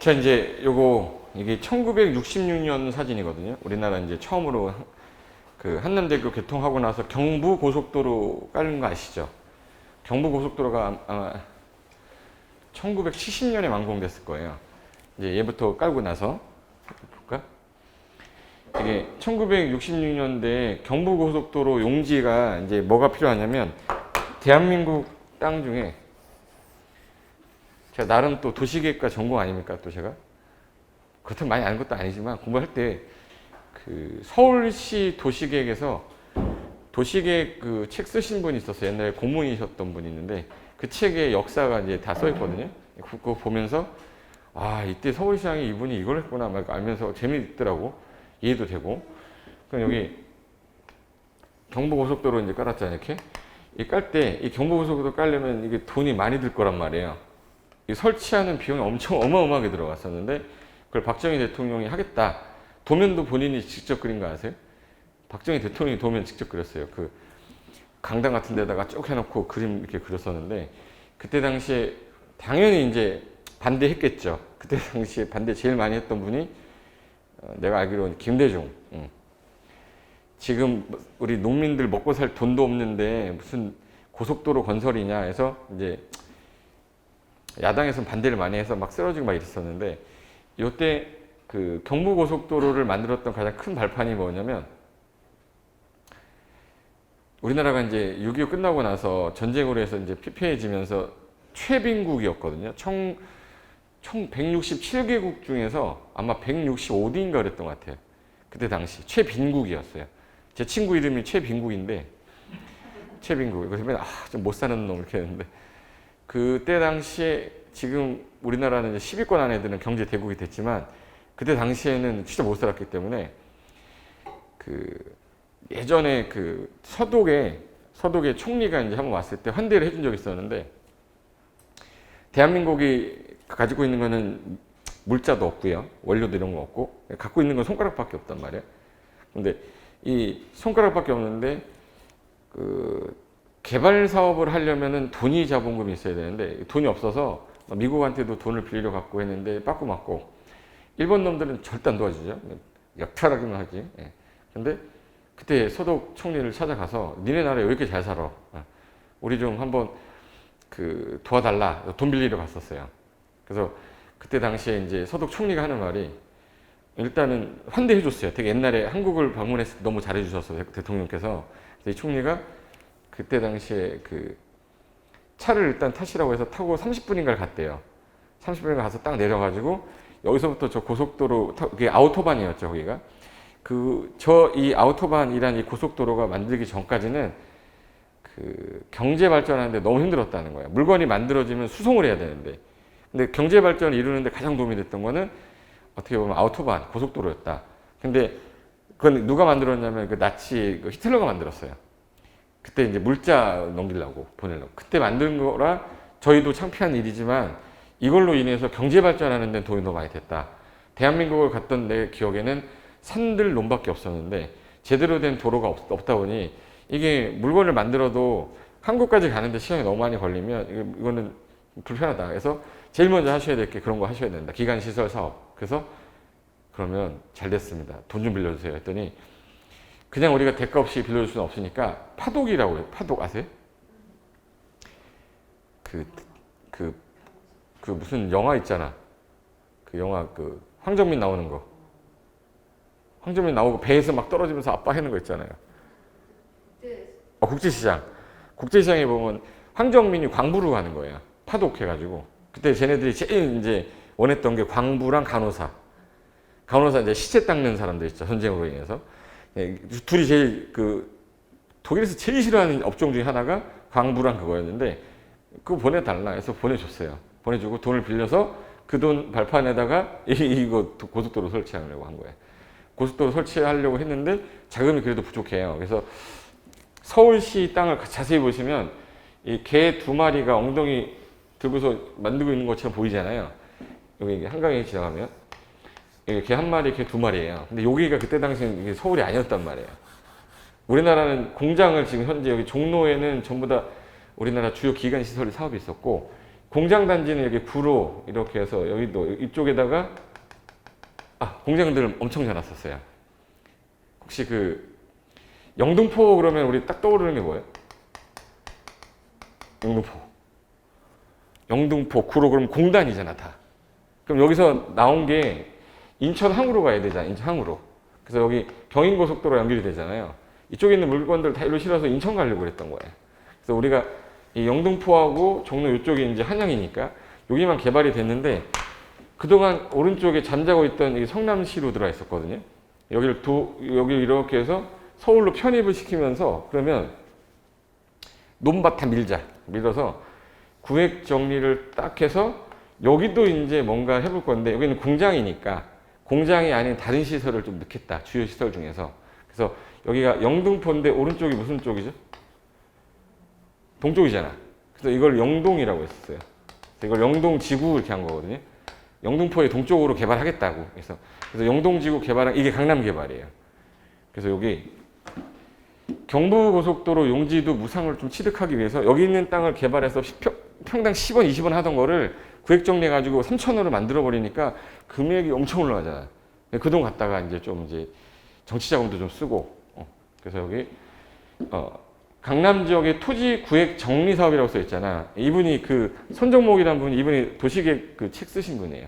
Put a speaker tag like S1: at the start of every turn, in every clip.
S1: 자, 이제 이게 1966년 사진이거든요. 우리나라 이제 처음으로 그 한남대교 개통하고 나서 경부고속도로 깔는 거 아시죠? 경부고속도로가 아마 1970년에 완공됐을 거예요. 이제 얘부터 깔고 나서 볼까? 이게 1966년대에 경부고속도로 용지가 이제 뭐가 필요하냐면 대한민국 땅 중에 제가 나름 또 도시계획과 전공 아닙니까? 또 제가 그렇다고 많이 아는 것도 아니지만 공부할 때 그 서울시 도시계획에서 도시계획 그 책 쓰신 분이 있었어요. 옛날에 고문이셨던 분이 있는데 그 책의 역사가 이제 다 써 있거든요. 그거 보면서 아, 이때 서울시장이 이분이 이걸 했구나 막 알면서 재미있더라고. 이해도 되고. 그럼 여기 경부고속도로 이제 깔았잖아요. 이렇게. 이 깔 때 이 경부고속도로 깔려면 이게 돈이 많이 들 거란 말이에요. 이 설치하는 비용이 엄청 어마어마하게 들어갔었는데 그걸 박정희 대통령이 하겠다. 도면도 본인이 직접 그린 거 아세요? 박정희 대통령이 도면 직접 그렸어요. 그 강당 같은 데다가 쭉 해놓고 그림 이렇게 그렸었는데 그때 당시에 당연히 이제 반대했겠죠. 그때 당시에 반대 제일 많이 했던 분이 내가 알기로는 김대중. 지금 우리 농민들 먹고 살 돈도 없는데 무슨 고속도로 건설이냐 해서 이제 야당에서는 반대를 많이 해서 막 쓰러지고 막 이랬었는데 이때 그 경부고속도로를 만들었던 가장 큰 발판이 뭐냐면 우리나라가 이제 6.25 끝나고 나서 전쟁으로 해서 이제 피폐해지면서 최빈국이었거든요. 총 167개국 중에서 아마 165위인가 그랬던 것 같아요. 그때 당시 최빈국이었어요. 제 친구 이름이 최빈국인데 최빈국. 그래서 좀 못 사는 놈 이렇게 했는데 그때 당시에 지금 우리나라는 이제 10위권 안에 드는 경제 대국이 됐지만 그때 당시에는 진짜 못 살았기 때문에 그 예전에 그 서독의 총리가 이제 한번 왔을 때 환대를 해준 적이 있었는데 대한민국이 가지고 있는 거는 물자도 없고요. 원료도 이런 거 없고 갖고 있는 건 손가락밖에 없단 말이에요. 근데 이 손가락밖에 없는데 그 개발 사업을 하려면은 돈이 자본금이 있어야 되는데 돈이 없어서 미국한테도 돈을 빌려 갖고 했는데 빠꾸 맞고 일본 놈들은 절대 안 도와주죠. 역탈하기만 하지. 예. 근데 그때 서독 총리를 찾아가서 니네 나라 왜 이렇게 잘 살아? 우리 좀 한번 그 도와달라. 돈 빌리러 갔었어요. 그래서 그때 당시에 이제 서독 총리가 하는 말이 일단은 환대해 줬어요. 되게 옛날에 한국을 방문했을 때 너무 잘해 주셨어요. 대통령께서. 이 총리가 그때 당시에 그 차를 일단 타시라고 해서 타고 30분인가를 갔대요. 30분인가 가서 딱 내려가지고 여기서부터 저 고속도로, 그게 아우토반이었죠, 거기가. 이 아우토반이란 이 고속도로가 만들기 전까지는 그 경제 발전하는데 너무 힘들었다는 거예요. 물건이 만들어지면 수송을 해야 되는데. 근데 경제 발전을 이루는데 가장 도움이 됐던 거는 어떻게 보면 아우토반, 고속도로였다. 근데 그건 누가 만들었냐면 그 나치 그 히틀러가 만들었어요. 그때 이제 물자 넘기려고, 보내려고. 그때 만든 거라 저희도 창피한 일이지만 이걸로 인해서 경제 발전하는 데는 도움이 더 많이 됐다. 대한민국을 갔던 내 기억에는 산들 논밖에 없었는데 제대로 된 도로가 없다 보니 이게 물건을 만들어도 한국까지 가는데 시간이 너무 많이 걸리면 이거는 불편하다. 그래서 제일 먼저 하셔야 될 게 그런 거 하셔야 된다. 기간시설 사업. 그래서 그러면 잘 됐습니다. 돈 좀 빌려주세요. 했더니 그냥 우리가 대가 없이 빌려줄 수는 없으니까 파독이라고 해요. 파독 아세요? 그 무슨 영화 있잖아. 그 영화 그 황정민 나오는 거. 황정민 나오고 배에서 막 떨어지면서 아빠 하는 거 있잖아요. 국제시장. 국제시장에 보면 황정민이 광부로 가는 거예요. 파독해가지고. 그때 쟤네들이 제일 이제 원했던 게 광부랑 간호사. 간호사 이제 시체 닦는 사람들 있죠. 전쟁으로 인해서. 둘이 제일 독일에서 제일 싫어하는 업종 중에 하나가 광부랑 그거였는데 그거 보내달라 해서 보내줬어요. 보내주고 돈을 빌려서 그 돈 발판에다가 이거 고속도로 설치하려고 한 거예요. 고속도로 설치하려고 했는데 자금이 그래도 부족해요. 그래서 서울시 땅을 자세히 보시면 이 개 2마리가 엉덩이 들고서 만들고 있는 것처럼 보이잖아요. 여기 한강에 지나가면 개 1마리, 개 2마리예요. 근데 여기가 그때 당시에는 이게 서울이 아니었단 말이에요. 우리나라는 공장을 지금 현재 여기 종로에는 전부 다 우리나라 주요 기관 시설 사업이 있었고 공장 단지는 여기 구로 이렇게 해서 여기도 이쪽에다가 공장들을 엄청 져놨었어요. 혹시 그 영등포 그러면 우리 딱 떠오르는 게 뭐예요? 영등포 구로 그러면 공단이잖아 다. 그럼 여기서 나온 게 인천 항으로 가야 되잖아. 인천 항으로. 그래서 여기 경인고속도로 연결이 되잖아요. 이쪽에 있는 물건들 다 일로 실어서 인천 가려고 그랬던 거예요. 그래서 우리가 이 영등포하고 종로 이쪽이 이제 한양이니까 여기만 개발이 됐는데 그동안 오른쪽에 잠자고 있던 이 성남시로 들어와 있었거든요. 여기 이렇게 해서 서울로 편입을 시키면서 그러면 논밭 다 밀어서 구획 정리를 딱 해서 여기도 이제 뭔가 해볼 건데 여기는 공장이니까 공장이 아닌 다른 시설을 좀 넣겠다. 주요 시설 중에서. 그래서 여기가 영등포인데 오른쪽이 무슨 쪽이죠? 동쪽이잖아. 그래서 이걸 영동이라고 했었어요. 그래서 이걸 영동지구 이렇게 한 거거든요. 영등포의 동쪽으로 개발하겠다고. 그래서 영동지구 개발한 이게 강남 개발이에요. 그래서 여기 경부고속도로 용지도 무상을 좀 취득하기 위해서 여기 있는 땅을 개발해서 평당 10원, 20원 하던 거를 구획 정리해가지고 3,000원으로 만들어버리니까 금액이 엄청 올라가잖아. 그 돈 갖다가 이제 좀 이제 정치 자금도 좀 쓰고. 그래서 여기, 강남 지역의 토지 구획 정리 사업이라고 써 있잖아. 이분이 그 손정목이라는 분이 이분이 도시계획 그 책 쓰신 분이에요.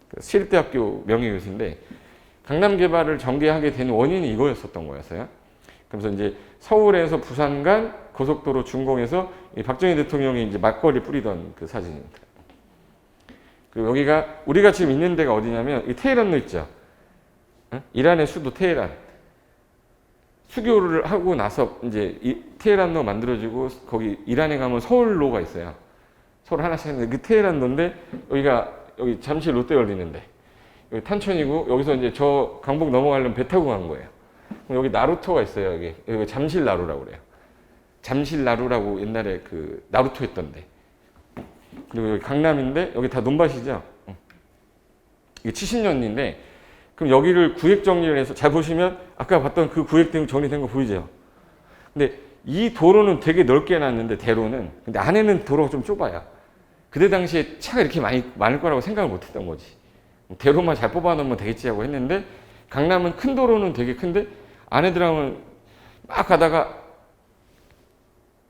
S1: 그 시립대학교 명예교수인데 강남 개발을 전개하게 된 원인이 이거였었던 거였어요. 그래서 이제 서울에서 부산 간 고속도로 준공해서 박정희 대통령이 이제 막걸리 뿌리던 그 사진입니다. 그리고 여기가 우리가 지금 있는 데가 어디냐면 이 테헤란로 있죠. 이란의 수도 테헤란. 수교를 하고 나서 이제 이 테헤란로 만들어지고 거기 이란에 가면 서울로가 있어요. 서울 하나씩 했는데 그 테헤란로인데 여기 잠실 롯데월드 있는데 여기 탄천이고 여기서 이제 저 강북 넘어가려면 배 타고 간 거예요. 여기 나루토가 있어요. 여기 잠실 나루라고 그래요. 잠실 나루라고 옛날에 그 나루토 했던데. 그리고 여기 강남인데 여기 다 논밭이죠. 이게 70년인데 그럼 여기를 구획 정리를 해서 잘 보시면 아까 봤던 그 구획 정리된 거 보이죠? 근데 이 도로는 되게 넓게 해놨는데 대로는 근데 안에는 도로가 좀 좁아요. 그때 당시에 차가 이렇게 많을 거라고 생각을 못 했던 거지. 대로만 잘 뽑아놓으면 되겠지 하고 했는데 강남은 큰 도로는 되게 큰데 안에 들어가면 막 가다가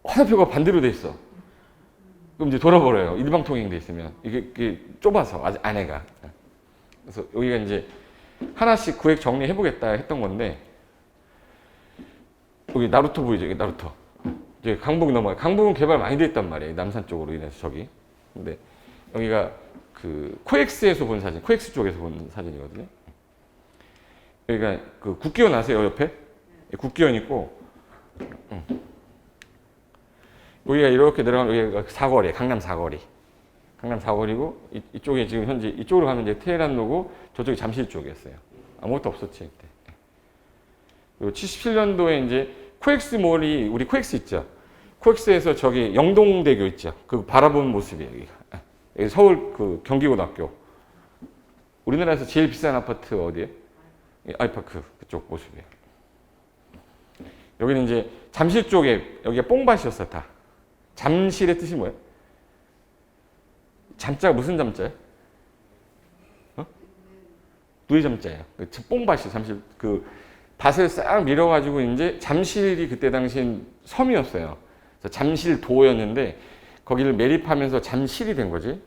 S1: 화살표가 반대로 돼 있어. 그럼 이제 돌아버려요. 일방통행 돼 있으면. 이게 좁아서 안에가. 그래서 여기가 이제 하나씩 구획 정리해보겠다 했던 건데 여기 나루토 보이죠? 여기 나루토. 이제 강북 넘어가요. 강북은 개발 많이 돼 있단 말이에요. 남산 쪽으로 인해서 저기. 근데 여기가 그 코엑스에서 본 사진, 코엑스 쪽에서 본 사진이거든요. 여기가 그 국기원 아세요? 옆에? 국기원 있고 여기가 이렇게 내려가면 여기가 사거리, 강남 사거리. 강남 사거리고 이쪽에 지금 현재 이쪽으로 가면 이제 테헤란로고 저쪽이 잠실 쪽이었어요. 아무것도 없었지 그때. 그리고 77년도에 이제 코엑스몰이 우리 코엑스 있죠. 코엑스에서 저기 영동대교 있죠. 그 바라보는 모습이에요. 여기가. 여기 서울 그 경기고등학교. 우리나라에서 제일 비싼 아파트 어디에? 아이파크 그쪽 모습이에요. 여기는 이제 잠실 쪽에 여기가 뽕밭이었어 다. 잠실의 뜻이 뭐예요? 잠자가 무슨 잠자예요? 누의 잠자예요. 뽕밭이 잠실 그 밭을 싹 밀어가지고 이제 잠실이 그때 당시엔 섬이었어요. 그래서 잠실도였는데 거기를 매립하면서 잠실이 된 거지.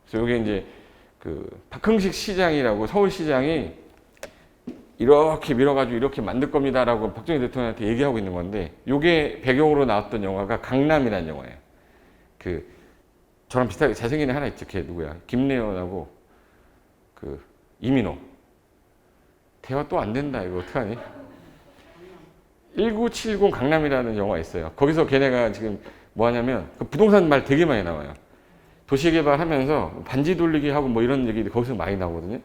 S1: 그래서 여기 이제 그 박흥식 시장이라고 서울시장이 이렇게 밀어가지고 이렇게 만들 겁니다라고 박정희 대통령한테 얘기하고 있는 건데 이게 배경으로 나왔던 영화가 강남이라는 영화예요. 그 저랑 비슷하게 잘생긴 애 하나 있죠. 걔 누구야? 김래연하고 그 이민호. 대화 또 안 된다. 이거 어떡하니? 1970 강남이라는 영화 있어요. 거기서 걔네가 지금 뭐 하냐면 그 부동산 말 되게 많이 나와요. 도시개발하면서 반지 돌리기 하고 뭐 이런 얘기들이 거기서 많이 나오거든요.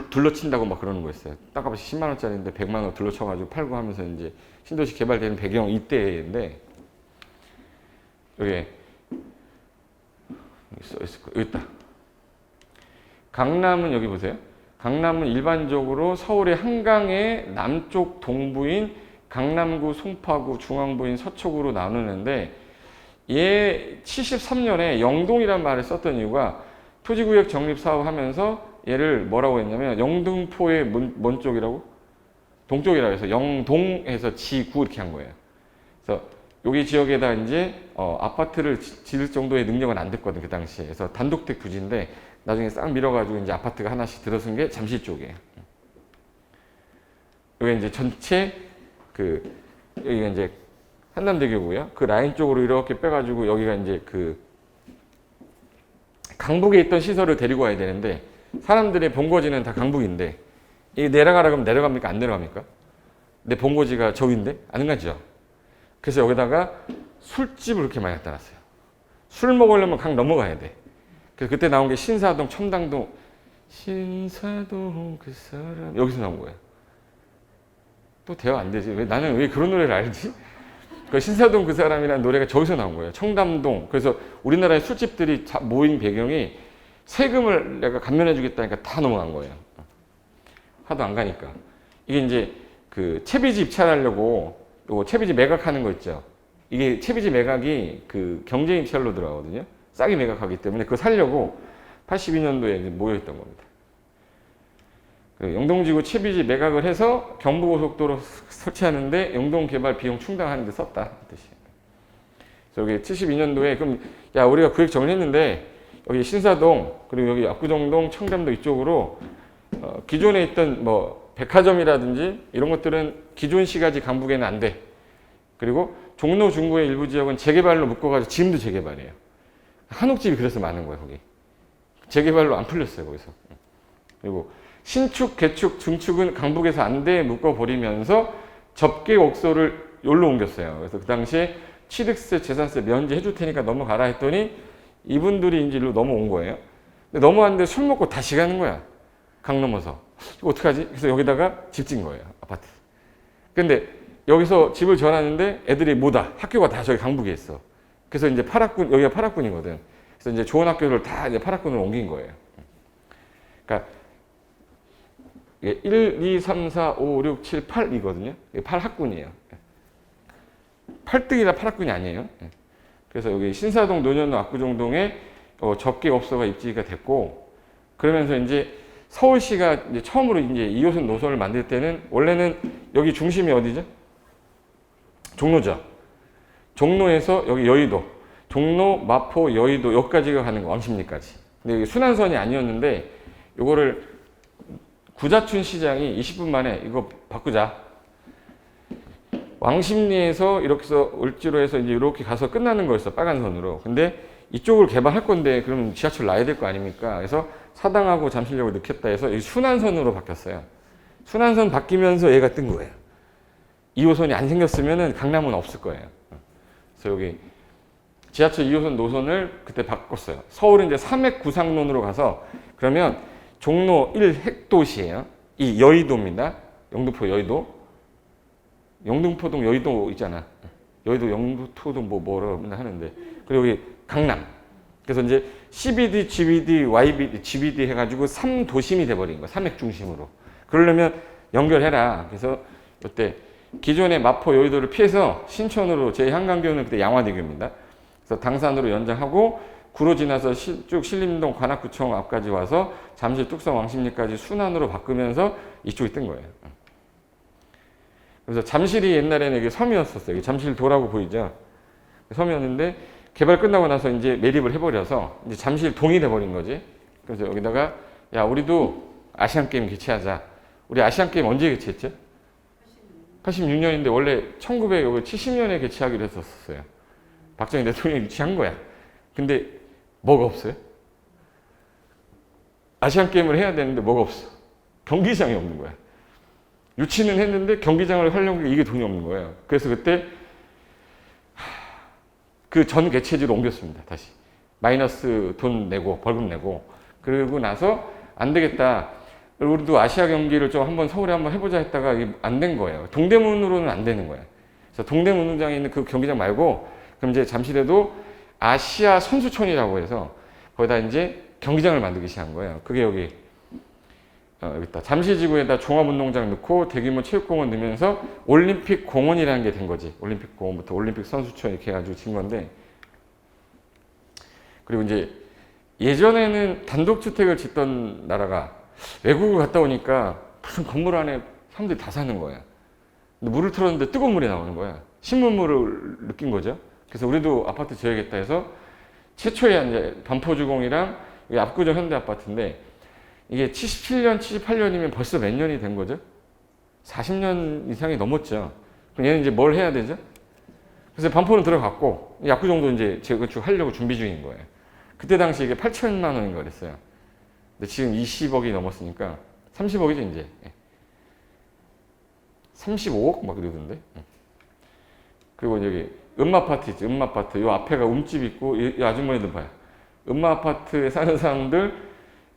S1: 둘러친다고 막 그러는 거 있어요. 땅값이 10만 원짜리인데 100만 원 둘러쳐가지고 팔고 하면서 이제 신도시 개발되는 배경 이때인데 여기 써있을 거 여기 있다. 강남은 여기 보세요. 강남은 일반적으로 서울의 한강의 남쪽 동부인 강남구, 송파구, 중앙부인 서초구로 나누는데 얘 73년에 영동이란 말을 썼던 이유가 토지구역 정립 사업 하면서 얘를 뭐라고 했냐면 영등포의 뭔 쪽이라고? 동쪽이라고 해서 영동에서 지구 이렇게 한 거예요. 그래서 여기 지역에다 이제 아파트를 지을 정도의 능력은 안 됐거든 그 당시에. 그래서 단독택 부지인데 나중에 싹 밀어가지고 이제 아파트가 하나씩 들어선 게 잠실 쪽이에요. 여기 이제 전체 여기가 이제 한남대교고요. 그 라인 쪽으로 이렇게 빼가지고 여기가 이제 강북에 있던 시설을 데리고 와야 되는데 사람들의 본거지는 다 강북인데 이 내려가라 그러면 내려갑니까? 안 내려갑니까? 내 본거지가 저기인데 안 가죠. 그래서 여기다가 술집을 그렇게 많이 갖다 놨어요. 술 먹으려면 강 넘어가야 돼. 그래서 그때 나온 게 신사동, 첨당동, 신사동 그 사람 여기서 나온 거예요. 또 대화 안 되지. 나는 왜 그런 노래를 알지? 그 신사동 그 사람이라는 노래가 저기서 나온 거예요. 청담동. 그래서 우리나라의 술집들이 모인 배경이 세금을 내가 감면해 주겠다니까 다 넘어간 거예요. 하도 안 가니까. 이게 이제 그 채비지 입찰하려고 요거 채비지 매각하는 거 있죠. 이게 채비지 매각이 그 경제 입찰로 들어가거든요. 싸게 매각하기 때문에 그거 살려고 82년도에 모여있던 겁니다. 영동지구 채비지 매각을 해서 경부고속도로 설치하는데 영동개발 비용 충당하는 데 썼다. 뜻이. 그래서 여기 72년도에 그럼 야 우리가 구획 정리했는데 여기 신사동 그리고 여기 압구정동 청담동 이쪽으로 기존에 있던 뭐 백화점이라든지 이런 것들은 기존 시가지 강북에는 안 돼. 그리고 종로 중구의 일부 지역은 재개발로 묶어가지고 지금도 재개발이에요. 한옥집이 그래서 많은 거예요 거기. 재개발로 안 풀렸어요 거기서. 그리고 신축, 개축, 중축은 강북에서 안 돼 묶어버리면서 접계 옥소를 여기로 옮겼어요. 그래서 그 당시에 취득세, 재산세 면제해 줄 테니까 넘어가라 했더니 이분들이 이제 일로 넘어온 거예요. 근데 넘어왔는데 술 먹고 다시 가는 거야. 강 넘어서. 이거 어떡하지? 그래서 여기다가 집 짓는 거예요. 아파트. 근데 여기서 집을 지어놨는데 애들이 못 와. 학교가 다 저기 강북에 있어. 그래서 이제 여기가 파락군이거든. 그래서 이제 좋은 학교를 다 이제 파락군으로 옮긴 거예요. 그러니까 1, 2, 3, 4, 5, 6, 7, 8이거든요. 8학군이에요. 8등이라 8학군이 아니에요. 그래서 여기 신사동, 논현동, 압구정동에 접객업소가 입지가 됐고, 그러면서 이제 서울시가 이제 처음으로 이제 2호선 노선을 만들 때는 원래는 여기 중심이 어디죠? 종로죠. 종로에서 여기 여의도, 종로, 마포, 여의도 여기까지가 가는 거, 왕십리까지. 근데 여기 순환선이 아니었는데 요거를 구자춘 시장이 20분 만에 이거 바꾸자. 왕십리에서 이렇게 해서 을지로 해서 이제 이렇게 가서 끝나는 거였어. 빨간 선으로. 근데 이쪽을 개발할 건데 그러면 지하철 놔야 될 거 아닙니까? 그래서 사당하고 잠실역을 넣겠다 해서 이 순환선으로 바뀌었어요. 순환선 바뀌면서 얘가 뜬 거예요. 2호선이 안 생겼으면 강남은 없을 거예요. 그래서 여기 지하철 2호선 노선을 그때 바꿨어요. 서울은 이제 삼획 구상론으로 가서 그러면 종로 1 핵도시예요. 이 여의도입니다. 영등포 여의도. 영등포동 여의도 있잖아. 여의도 영등포동 뭐라고 하는데. 그리고 여기 강남. 그래서 이제 CBD, GBD, YBD, GBD 해가지고 3도심이 돼버린 거야. 삼획 중심으로. 그러려면 연결해라. 그래서 이때 기존의 마포 여의도를 피해서 신촌으로 제1한강교는 그때 양화대교입니다. 그래서 당산으로 연장하고 구로 지나서 쭉 신림동 관악구청 앞까지 와서 잠실 뚝섬 왕십리까지 순환으로 바꾸면서 이쪽이 뜬 거예요. 그래서 잠실이 옛날에는 이게 섬이었었어요. 잠실 도라고 보이죠? 섬이었는데 개발 끝나고 나서 이제 매립을 해버려서 이제 잠실 동이 돼버린 거지. 그래서 여기다가 야 우리도 아시안 게임 개최하자. 우리 아시안 게임 언제 개최했죠? 86년인데 원래 1970년에 개최하기로 했었어요. 박정희 대통령이 유치한 거야. 근데 뭐가 없어요? 아시안 게임을 해야 되는데 뭐가 없어? 경기장이 없는 거야. 유치는 했는데 경기장을 하려고 이게 돈이 없는 거예요. 그래서 그때 그 전 개최지로 옮겼습니다. 다시 마이너스 돈 내고 벌금 내고 그러고 나서 안 되겠다. 우리도 아시아 경기를 좀 한번 서울에 한번 해보자 했다가 안 된 거예요. 동대문으로는 안 되는 거예요. 그래서 동대문 운동장에 있는 그 경기장 말고 그럼 이제 잠실에도 아시아 선수촌이라고 해서 거기다 이제 경기장을 만들기 시작한 거예요. 그게 여기 있다. 잠실지구에다 종합운동장 넣고 대규모 체육공원 넣으면서 올림픽 공원이라는 게 된 거지. 올림픽 공원부터 올림픽 선수촌 이렇게 해가지고 진 건데 그리고 이제 예전에는 단독주택을 짓던 나라가 외국을 갔다 오니까 무슨 건물 안에 사람들이 다 사는 거야. 근데 물을 틀었는데 뜨거운 물이 나오는 거야. 신문물을 느낀 거죠. 그래서 우리도 아파트 지어야겠다 해서 최초의 이제 반포주공이랑 압구정 현대아파트인데 이게 77년, 78년이면 벌써 몇 년이 된 거죠? 40년 이상이 넘었죠. 그럼 얘는 이제 뭘 해야 되죠? 그래서 반포는 들어갔고 압구정도 이제 재건축하려고 준비 중인 거예요. 그때 당시 이게 8천만 원인가 그랬어요. 근데 지금 20억이 넘었으니까 30억이죠 이제. 35억 막 그러던데. 그리고 여기 음마아파트 있죠. 음마아파트. 요 앞에가 움집 있고 이 아주머니들 봐요. 음마아파트에 사는 사람들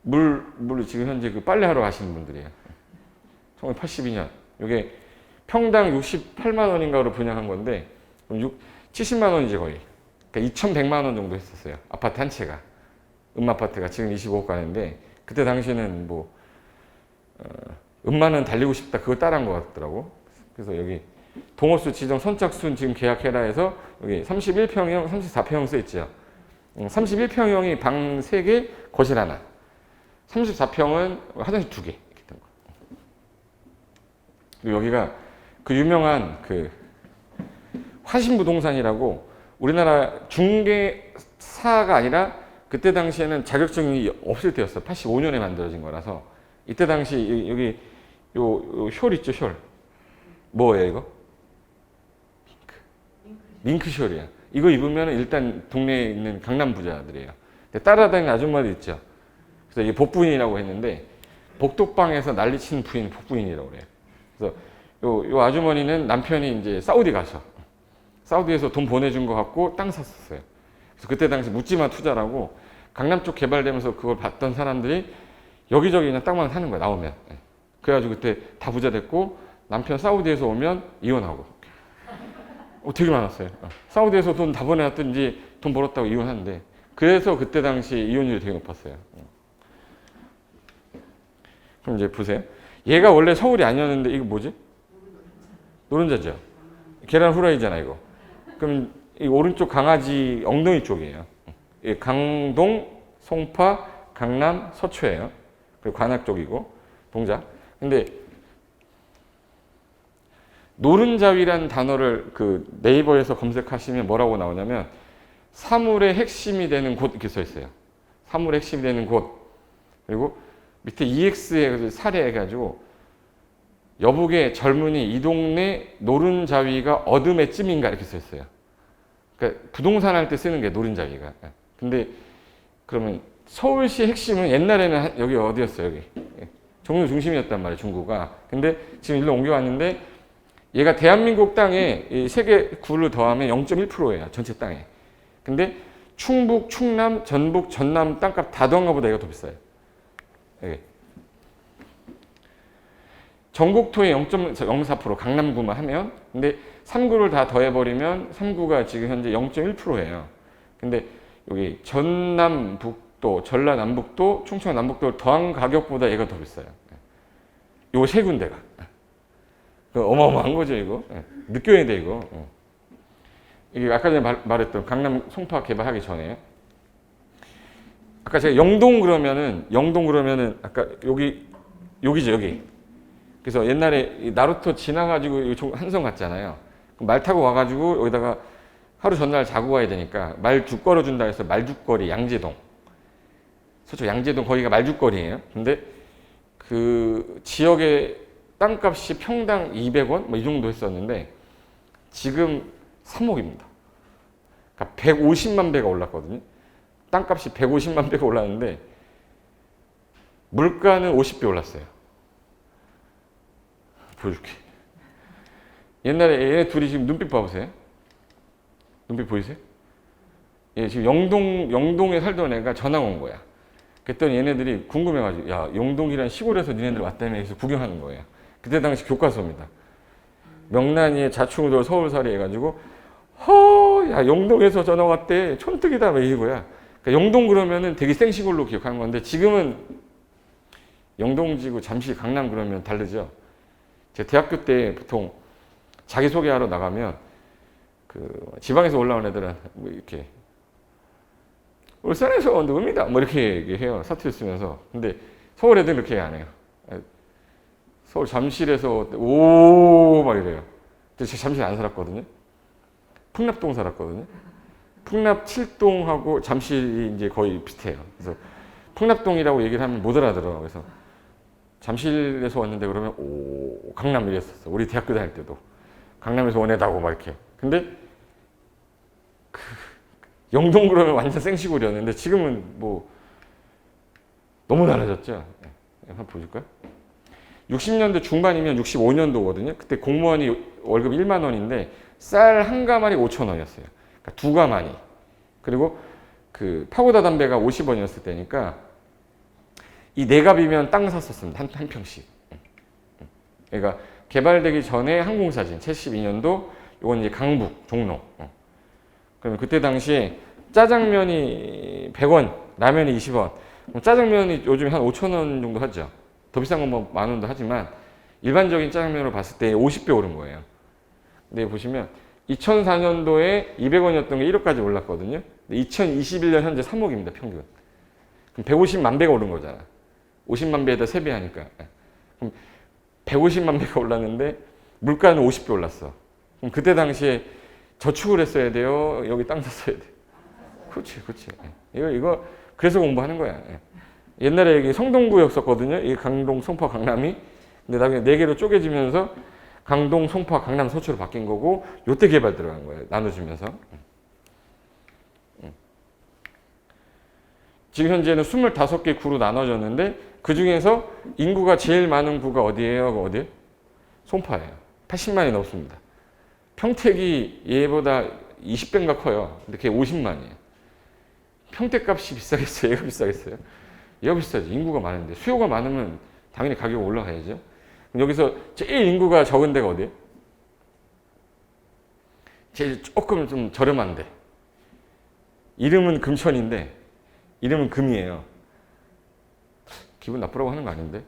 S1: 물 지금 현재 그 빨래하러 가시는 분들이에요. 1982년. 이게 평당 68만 원인가로 분양한 건데 70만 원이지 거의. 그러니까 2,100만 원 정도 했었어요. 아파트 한 채가. 음마아파트가 지금 25억 가는데 그때 당시에는 뭐 음마는 달리고 싶다 그거 따라한 것 같더라고. 그래서 여기 동호수 지정 선착순 지금 계약해라 해서 여기 31평형, 34평형 써 있죠. 31평형이 방 3개, 거실 하나. 34평은 화장실 2개. 이렇게 된 거. 그리고 여기가 그 유명한 그 화신부동산이라고 우리나라 중개사가 아니라 그때 당시에는 자격증이 없을 때였어. 85년에 만들어진 거라서 이때 당시 여기 요 숄 있죠, 숄. 뭐예요, 이거? 밍크숄이야. 이거 입으면 일단 동네에 있는 강남 부자들이에요. 따라다니는 아줌마들 있죠. 그래서 이게 복부인이라고 했는데 복덕방에서 난리친 부인 복부인이라고 그래요. 그래서 요 아주머니는 남편이 이제 사우디 가서 사우디에서 돈 보내준 거 갖고 땅 샀었어요. 그래서 그때 당시 묻지마 투자라고 강남 쪽 개발되면서 그걸 봤던 사람들이 여기저기 그냥 땅만 사는 거야, 나오면. 그래가지고 그때 다 부자 됐고 남편 사우디에서 오면 이혼하고. 되게 많았어요. 사우디에서 돈 다 보내놨든지 돈 벌었다고 이혼하는데 그래서 그때 당시 이혼율이 되게 높았어요. 그럼 이제 보세요. 얘가 원래 서울이 아니었는데 이거 뭐지? 노른자죠. 계란 후라이잖아 이거. 그럼 이 오른쪽 강아지 엉덩이 쪽이에요. 강동, 송파, 강남, 서초예요. 그리고 관악 쪽이고 동작. 근데 노른자위라는 단어를 그 네이버에서 검색하시면 뭐라고 나오냐면 사물의 핵심이 되는 곳 이렇게 써 있어요. 사물의 핵심이 되는 곳. 그리고 밑에 EX에 사례해가지고 여북의 젊은이 이 동네 노른자위가 어둠의 찜인가 이렇게 써 있어요. 그러니까 부동산 할 때 쓰는 게 노른자위가. 근데 그러면 서울시 핵심은 옛날에는 여기 어디였어요? 여기 종로 중심이었단 말이에요. 중구가. 근데 지금 일로 옮겨왔는데 얘가 대한민국 땅에 세계 구를 더하면 0.1%예요. 전체 땅에. 근데 충북, 충남, 전북, 전남 땅값 다 더한 것보다 얘가 더 비싸요. 여기. 전국토의 0.04% 강남구만 하면 근데 3구를 다 더해버리면 3구가 지금 현재 0.1%예요. 근데 여기 전남북도, 전라남북도, 충청남북도를 더한 가격보다 얘가 더 비싸요. 요 세 군데가. 어마어마한 거죠, 이거. 느껴야 돼, 이거. 이게 아까 전에 말했던 강남 송파 개발하기 전에. 아까 제가 영동 그러면은 아까 여기죠, 여기. 그래서 옛날에 나루토 지나가지고 한성 갔잖아요. 말 타고 와가지고 여기다가 하루 전날 자고 가야 되니까 말죽 걸어준다 해서 말죽거리 양재동. 서쪽 양재동 거기가 말죽거리예요. 근데 그 지역의 땅값이 평당 200원 뭐 이 정도 했었는데 지금 3억입니다. 그러니까 150만 배가 올랐거든요. 땅값이 150만 배가 올랐는데 물가는 50배 올랐어요. 보여줄게. 옛날에 얘네 둘이 지금 눈빛 봐보세요. 눈빛 보이세요? 예, 지금 영동에 살던 애가 전화 온 거야. 그랬더니 얘네들이 궁금해가지고 야 영동이란 시골에서 니네들 왔다며 해서 구경하는 거예요. 그때 당시 교과서입니다. 명란이의 자충우돌 서울살이 해가지고 야 영동에서 전화 왔대 촌뜨기다 막 이거야. 그러니까 영동 그러면은 되게 생시골로 기억하는 건데 지금은 영동지구 잠실 강남 그러면 다르죠. 제가 대학교 때 보통 자기소개하러 나가면 그 지방에서 올라온 애들은 뭐 이렇게 울산에서 온 누굽니다. 뭐 이렇게 얘기해요. 사투리 쓰면서. 근데 서울 애들은 그렇게 안 해요. 서울 잠실에서 오 막 이래요. 근데 제가 잠실 안 살았거든요. 풍납동 살았거든요. 풍납 7동하고 잠실이 이제 거의 비슷해요. 그래서 풍납동이라고 얘기를 하면 못 알아들어요. 그래서 잠실에서 왔는데 그러면 오 강남 이랬었어. 우리 대학교 다닐 때도 강남에서 온 애다고 막 이렇게. 근데 그 영동 그러면 완전 생시골이었는데 지금은 뭐 너무 달라졌죠. 한번 보실까요? 60년대 중반이면 65년도거든요. 그때 공무원이 월급 1만 원인데 쌀 한 가마니 5천 원이었어요. 그러니까 두 가마니. 그리고 그 파고다 담배가 50원이었을 때니까 이 네 갑이면 땅 샀었습니다. 한 평씩. 그러니까 개발되기 전에 항공사진 72년도 이건 이제 강북 종로. 그러면 그때 당시에 짜장면이 100원, 라면이 20원. 짜장면이 요즘에 한 5천 원 정도 하죠. 더 비싼 건 뭐 만 원도 하지만 일반적인 짜장면으로 봤을 때 50배 오른 거예요. 근데 보시면 2004년도에 200원이었던 게 1억까지 올랐거든요. 2021년 현재 3억입니다, 평균. 그럼 150만 배가 오른 거잖아. 50만 배에다 3배 하니까. 그럼 150만 배가 올랐는데 물가는 50배 올랐어. 그럼 그때 당시에 저축을 했어야 돼요? 여기 땅 샀어야 돼? 그렇지, 그렇지. 이거 그래서 공부하는 거야. 옛날에 여기 성동구역 썼거든요. 이 강동, 송파, 강남이. 근데 나중에 4개로 쪼개지면서 강동, 송파, 강남, 서초로 바뀐 거고 요때 개발 들어간 거예요. 나눠주면서. 지금 현재는 25개 구로 나눠졌는데 그 중에서 인구가 제일 많은 구가 어디예요? 어디예요? 송파예요. 80만이 넘습니다. 평택이 얘보다 20배인가 커요. 근데 그게 50만이에요. 평택 값이 비싸겠어요? 얘가 비싸겠어요? 얘가 비싸지. 인구가 많은데. 수요가 많으면 당연히 가격이 올라가야죠. 여기서 제일 인구가 적은 데가 어디예요? 제일 조금 좀 저렴한데. 이름은 금천인데 이름은 금이에요. 기분 나쁘라고 하는 거 아닌데.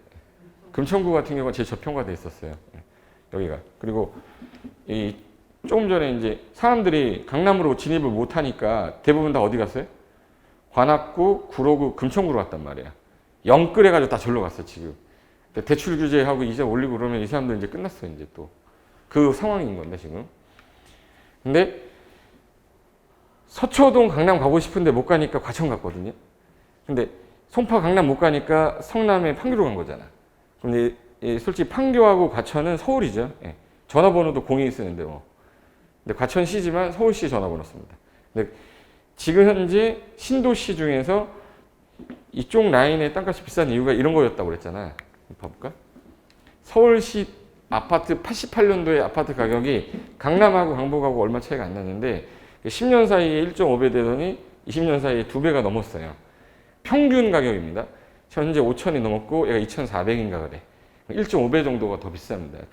S1: 금천구 같은 경우가 제일 저평가돼 있었어요. 여기가. 그리고 이 조금 전에 이제 사람들이 강남으로 진입을 못 하니까 대부분 다 어디 갔어요? 관악구, 구로구, 금천구로 갔단 말이야. 영끌 해가지고 다 절로 갔어, 지금. 대출 규제하고 이자 올리고 그러면 이 사람들 이제 끝났어, 이제 또. 그 상황인 건데, 지금. 근데 서초동 강남 가고 싶은데 못 가니까 과천 갔거든요. 근데 송파 강남 못 가니까 성남에 판교로 간 거잖아. 근데 솔직히 판교하고 과천은 서울이죠. 예. 전화번호도 공이 쓰는데 뭐. 근데 과천시지만 서울시 전화번호 씁니다. 근데 지금 현재 신도시 중에서 이쪽 라인의 땅값이 비싼 이유가 이런 거였다고 그랬잖아. 봐볼까? 서울시 아파트 88년도에 아파트 가격이 강남하고 강북하고 얼마 차이가 안 났는데 10년 사이에 1.5배 되더니 20년 사이에 2배가 넘었어요. 평균 가격입니다. 현재 5천이 넘었고 얘가 2,400인가 그래. 1.5배 정도가 더 비쌉니다.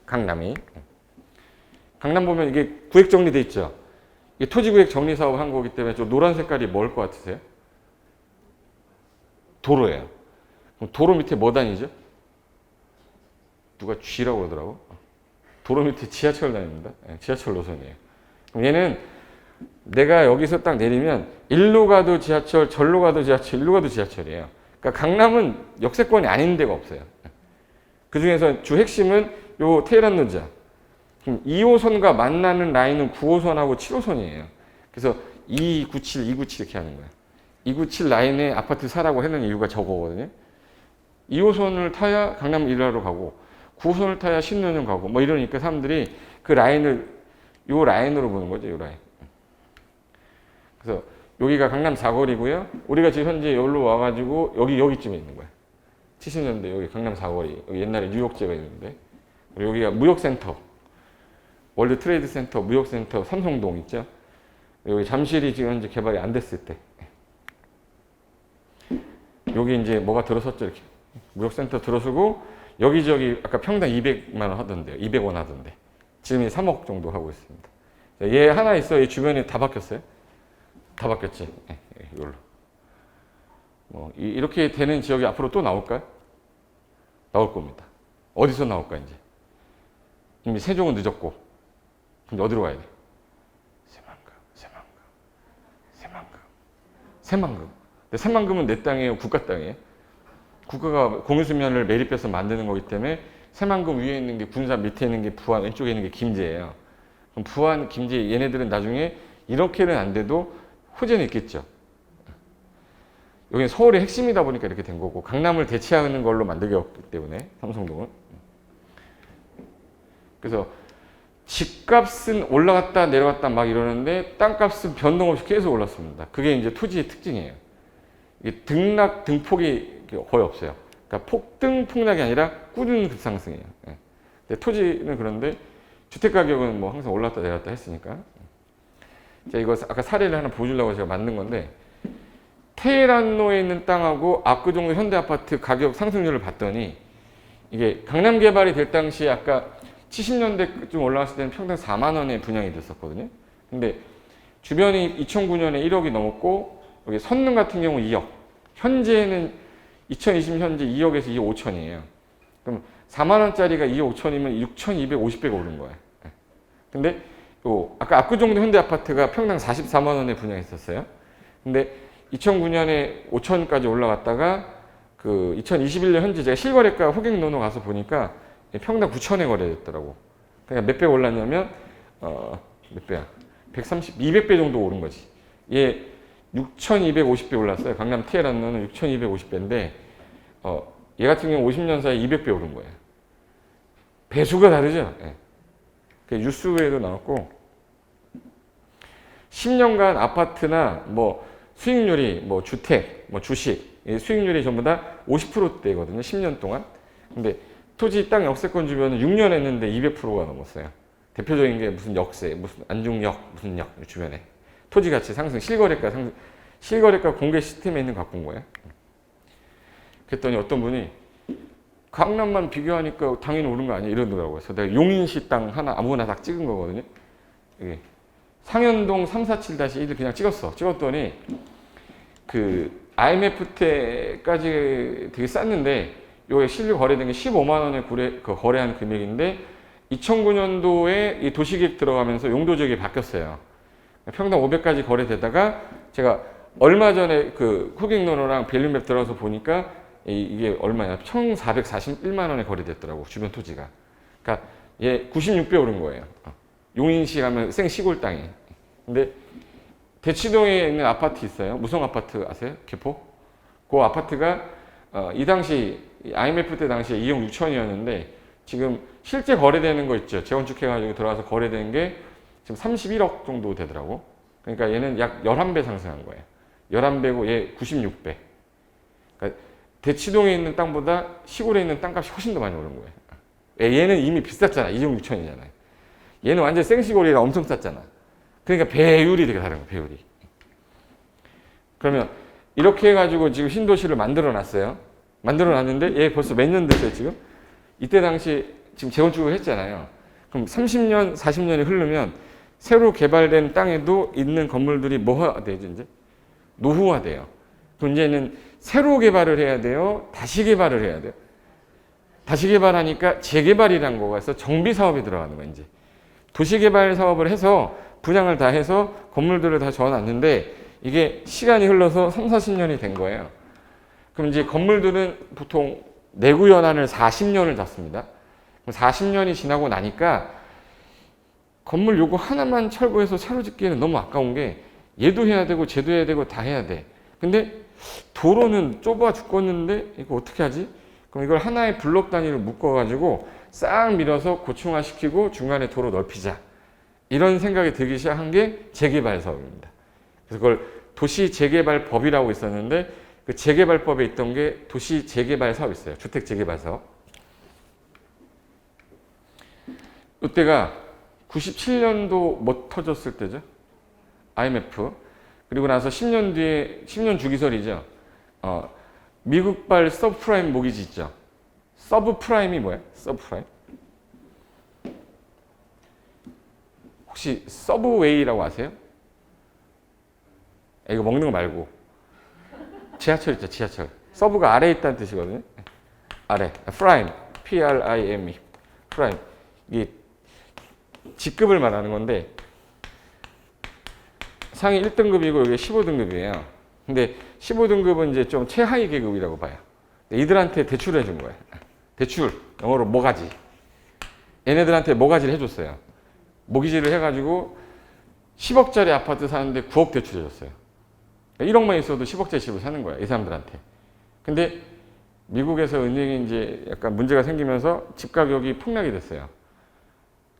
S1: 강남이. 강남 보면 이게 구획 정리돼 있죠. 이게 토지구획 정리 사업 한 거기 때문에 좀 노란 색깔이 뭘 것 같으세요? 도로예요. 그럼 도로 밑에 뭐 다니죠? 누가 G라고 그러더라고. 도로 밑에 지하철 다닙니다. 지하철 노선이에요. 그럼 얘는 내가 여기서 딱 내리면 일로 가도 지하철, 절로 가도 지하철, 일로 가도 지하철이에요. 그러니까 강남은 역세권이 아닌 데가 없어요. 그 중에서 주 핵심은 요 테헤란로자. 2호선과 만나는 라인은 9호선하고 7호선이에요. 그래서 297, 297 이렇게 하는 거예요. 297 라인에 아파트 사라고 하는 이유가 저거거든요. 2호선을 타야 강남 일하러 가고 9호선을 타야 신논현 가고 뭐 이러니까 사람들이 그 라인을 요 라인으로 보는 거죠. 요 라인. 그래서 여기가 강남 사거리고요. 우리가 지금 현재 여기로 와가지고 여기쯤에 있는 거예요. 70년대 여기 강남 사거리. 여기 옛날에 뉴욕제가 있는데 그리고 여기가 무역센터. 월드 트레이드 센터, 무역센터, 삼성동 있죠. 여기 잠실이 지금 현재 개발이 안 됐을 때. 여기 이제 뭐가 들어섰죠, 이렇게. 무역센터 들어서고, 여기저기 아까 평당 200만 원 하던데요. 200원 하던데. 지금 3억 정도 하고 있습니다. 얘 하나 있어. 얘 주변에 다 바뀌었어요. 다 바뀌었지. 이걸로. 뭐, 이렇게 되는 지역이 앞으로 또 나올까요? 나올 겁니다. 어디서 나올까, 이제? 이미 세종은 늦었고. 그럼 어디로 가야 돼? 새만금. 근데 새만금은 내 땅이에요, 국가 땅이에요? 국가가 공유수면을 매립해서 만드는 거기 때문에 새만금 위에 있는 게 군산, 밑에 있는 게 부안, 왼쪽에 있는 게 김제예요. 그럼 부안, 김제 얘네들은 나중에 이렇게는 안 돼도 호재는 있겠죠. 여기는 서울의 핵심이다 보니까 이렇게 된 거고 강남을 대체하는 걸로 만들기 없기 때문에 삼성동은. 그래서 집값은 올라갔다 내려갔다 막 이러는데 땅값은 변동 없이 계속 올랐습니다. 그게 이제 토지의 특징이에요. 이게 등락, 등폭이 거의 없어요. 그러니까 폭등, 폭락이 아니라 꾸준히 급상승이에요. 근데 토지는 그런데 주택 가격은 뭐 항상 올랐다 내렸다 했으니까. 자, 이거 아까 사례를 하나 보여주려고 제가 만든 건데 테헤란로에 있는 땅하고 압구정동 현대아파트 가격 상승률을 봤더니 이게 강남 개발이 될 당시에 아까 70년대 좀 올라갔을 때는 평당 4만 원에 분양이 됐었거든요. 근데 주변이 2009년에 1억이 넘었고 여기 선릉 같은 경우 2억. 현재는 2020 현재 2억에서 2억 5천이에요. 그럼 4만 원짜리가 2억 5천이면 6,250배가 오른 거예요. 근데 또 아까 압구정동 현대아파트가 평당 44만 원에 분양했었어요. 근데 2009년에 5천까지 올라갔다가 그 2021년 현재 제가 실거래가 호갱노노 가서 보니까 평당 9천에 거래됐더라고. 그러니까 몇 배 올랐냐면 몇 배야? 130, 200배 정도 오른 거지. 얘 6,250배 올랐어요. 강남 테헤란로는 6,250배인데 얘 같은 경우 50년 사이에 200배 오른 거예요. 배수가 다르죠. 예. 그 뉴스에도 나왔고 10년간 아파트나 뭐 수익률이 뭐 주택, 뭐 주식 수익률이 전부 다 50%대거든요. 10년 동안. 근데 토지 땅 역세권 주변은 6년 했는데 200%가 넘었어요. 대표적인 게 무슨 역세, 무슨 안중역, 무슨 역 주변에 토지 가치 상승, 실거래가 상승, 실거래가 공개 시스템에 있는 거 갖고 온 거예요. 그랬더니 어떤 분이 강남만 비교하니까 당연히 오른 거 아니야 이러더라고요. 그래서 내가 용인시 땅 하나 아무거나 딱 찍은 거거든요. 이게 상현동 347-1을 그냥 찍었더니 그 IMF 때까지 되게 쌌는데 요게 실질 거래된 게 15만 원에 거래한 금액인데 2009년도에 이 도시계획 들어가면서 용도 지역이 바뀌었어요. 평당 500까지 거래되다가 제가 얼마 전에 그 호갱노노랑 밸류맵 들어가서 보니까 이게 얼마냐? 1,441만 원에 거래됐더라고 주변 토지가. 그러니까 얘 96배 오른 거예요. 용인시 가면 생 시골 땅이. 근데 대치동에 있는 아파트 있어요. 무성 아파트 아세요? 개포? 그 아파트가 이 당시 IMF 때 당시에 2억 6천이었는데 지금 실제 거래되는 거 있죠. 재건축해가지고 들어가서 거래된 게 지금 31억 정도 되더라고. 그러니까 얘는 약 11배 상승한 거예요. 11배고 얘 96배. 그러니까 대치동에 있는 땅보다 시골에 있는 땅값이 훨씬 더 많이 오른 거예요. 얘는 이미 비쌌잖아. 2억 6천이잖아요. 얘는 완전 생시골이라 엄청 쌌잖아. 그러니까 배율이 되게 다른 거예요. 배율이. 그러면 이렇게 해가지고 지금 신도시를 만들어 놨어요. 만들어 놨는데 얘 벌써 몇 년 됐어요 지금? 이때 당시 지금 재건축을 했잖아요. 그럼 30년, 40년이 흐르면 새로 개발된 땅에도 있는 건물들이 뭐가 되죠 이제? 노후화돼요. 그럼 이제는 새로 개발을 해야 돼요? 다시 개발을 해야 돼요? 다시 개발하니까 재개발이라는 거가 있어 정비 사업에 들어가는 거예요 이제. 도시개발 사업을 해서 분양을 다 해서 건물들을 다 지어놨는데 이게 시간이 흘러서 3, 40년이 된 거예요. 그럼 이제 건물들은 보통 내구 연한을 40년을 잡습니다. 40년이 지나고 나니까 건물 요거 하나만 철거해서 새로 짓기에는 너무 아까운 게 얘도 해야 되고 쟤도 해야 되고 다 해야 돼. 근데 도로는 좁아 죽겠는데 이거 어떻게 하지? 그럼 이걸 하나의 블록 단위로 묶어가지고 싹 밀어서 고층화시키고 중간에 도로 넓히자. 이런 생각이 들기 시작한 게 재개발 사업입니다. 그래서 그걸 도시재개발법이라고 있었는데 그 재개발법에 있던 게 도시재개발 사업이 있어요. 주택재개발 사업. 이때가 97년도 뭐 터졌을 때죠? IMF. 그리고 나서 10년 뒤에 10년 주기설이죠. 미국발 서브프라임 모기지 있죠. 서브프라임이 뭐야? 서브프라임? 혹시 서브웨이라고 아세요? 이거 먹는 거 말고 지하철 있죠. 지하철. 서브가 아래에 있다는 뜻이거든요. 아래. 프라임. P-R-I-M-E. 프라임. 이게 직급을 말하는 건데 상위 1등급이고 이게 15등급이에요. 근데 15등급은 이제 좀 최하위 계급이라고 봐요. 이들한테 대출을 해준 거예요. 대출, 영어로 모가지. 얘네들한테 모가지를 해줬어요. 모기지를 해가지고 10억짜리 아파트 사는데 9억 대출해줬어요. 1억만 있어도 10억짜리 집을 사는 거야, 이 사람들한테. 근데 미국에서 은행이 이제 약간 문제가 생기면서 집 가격이 폭락이 됐어요.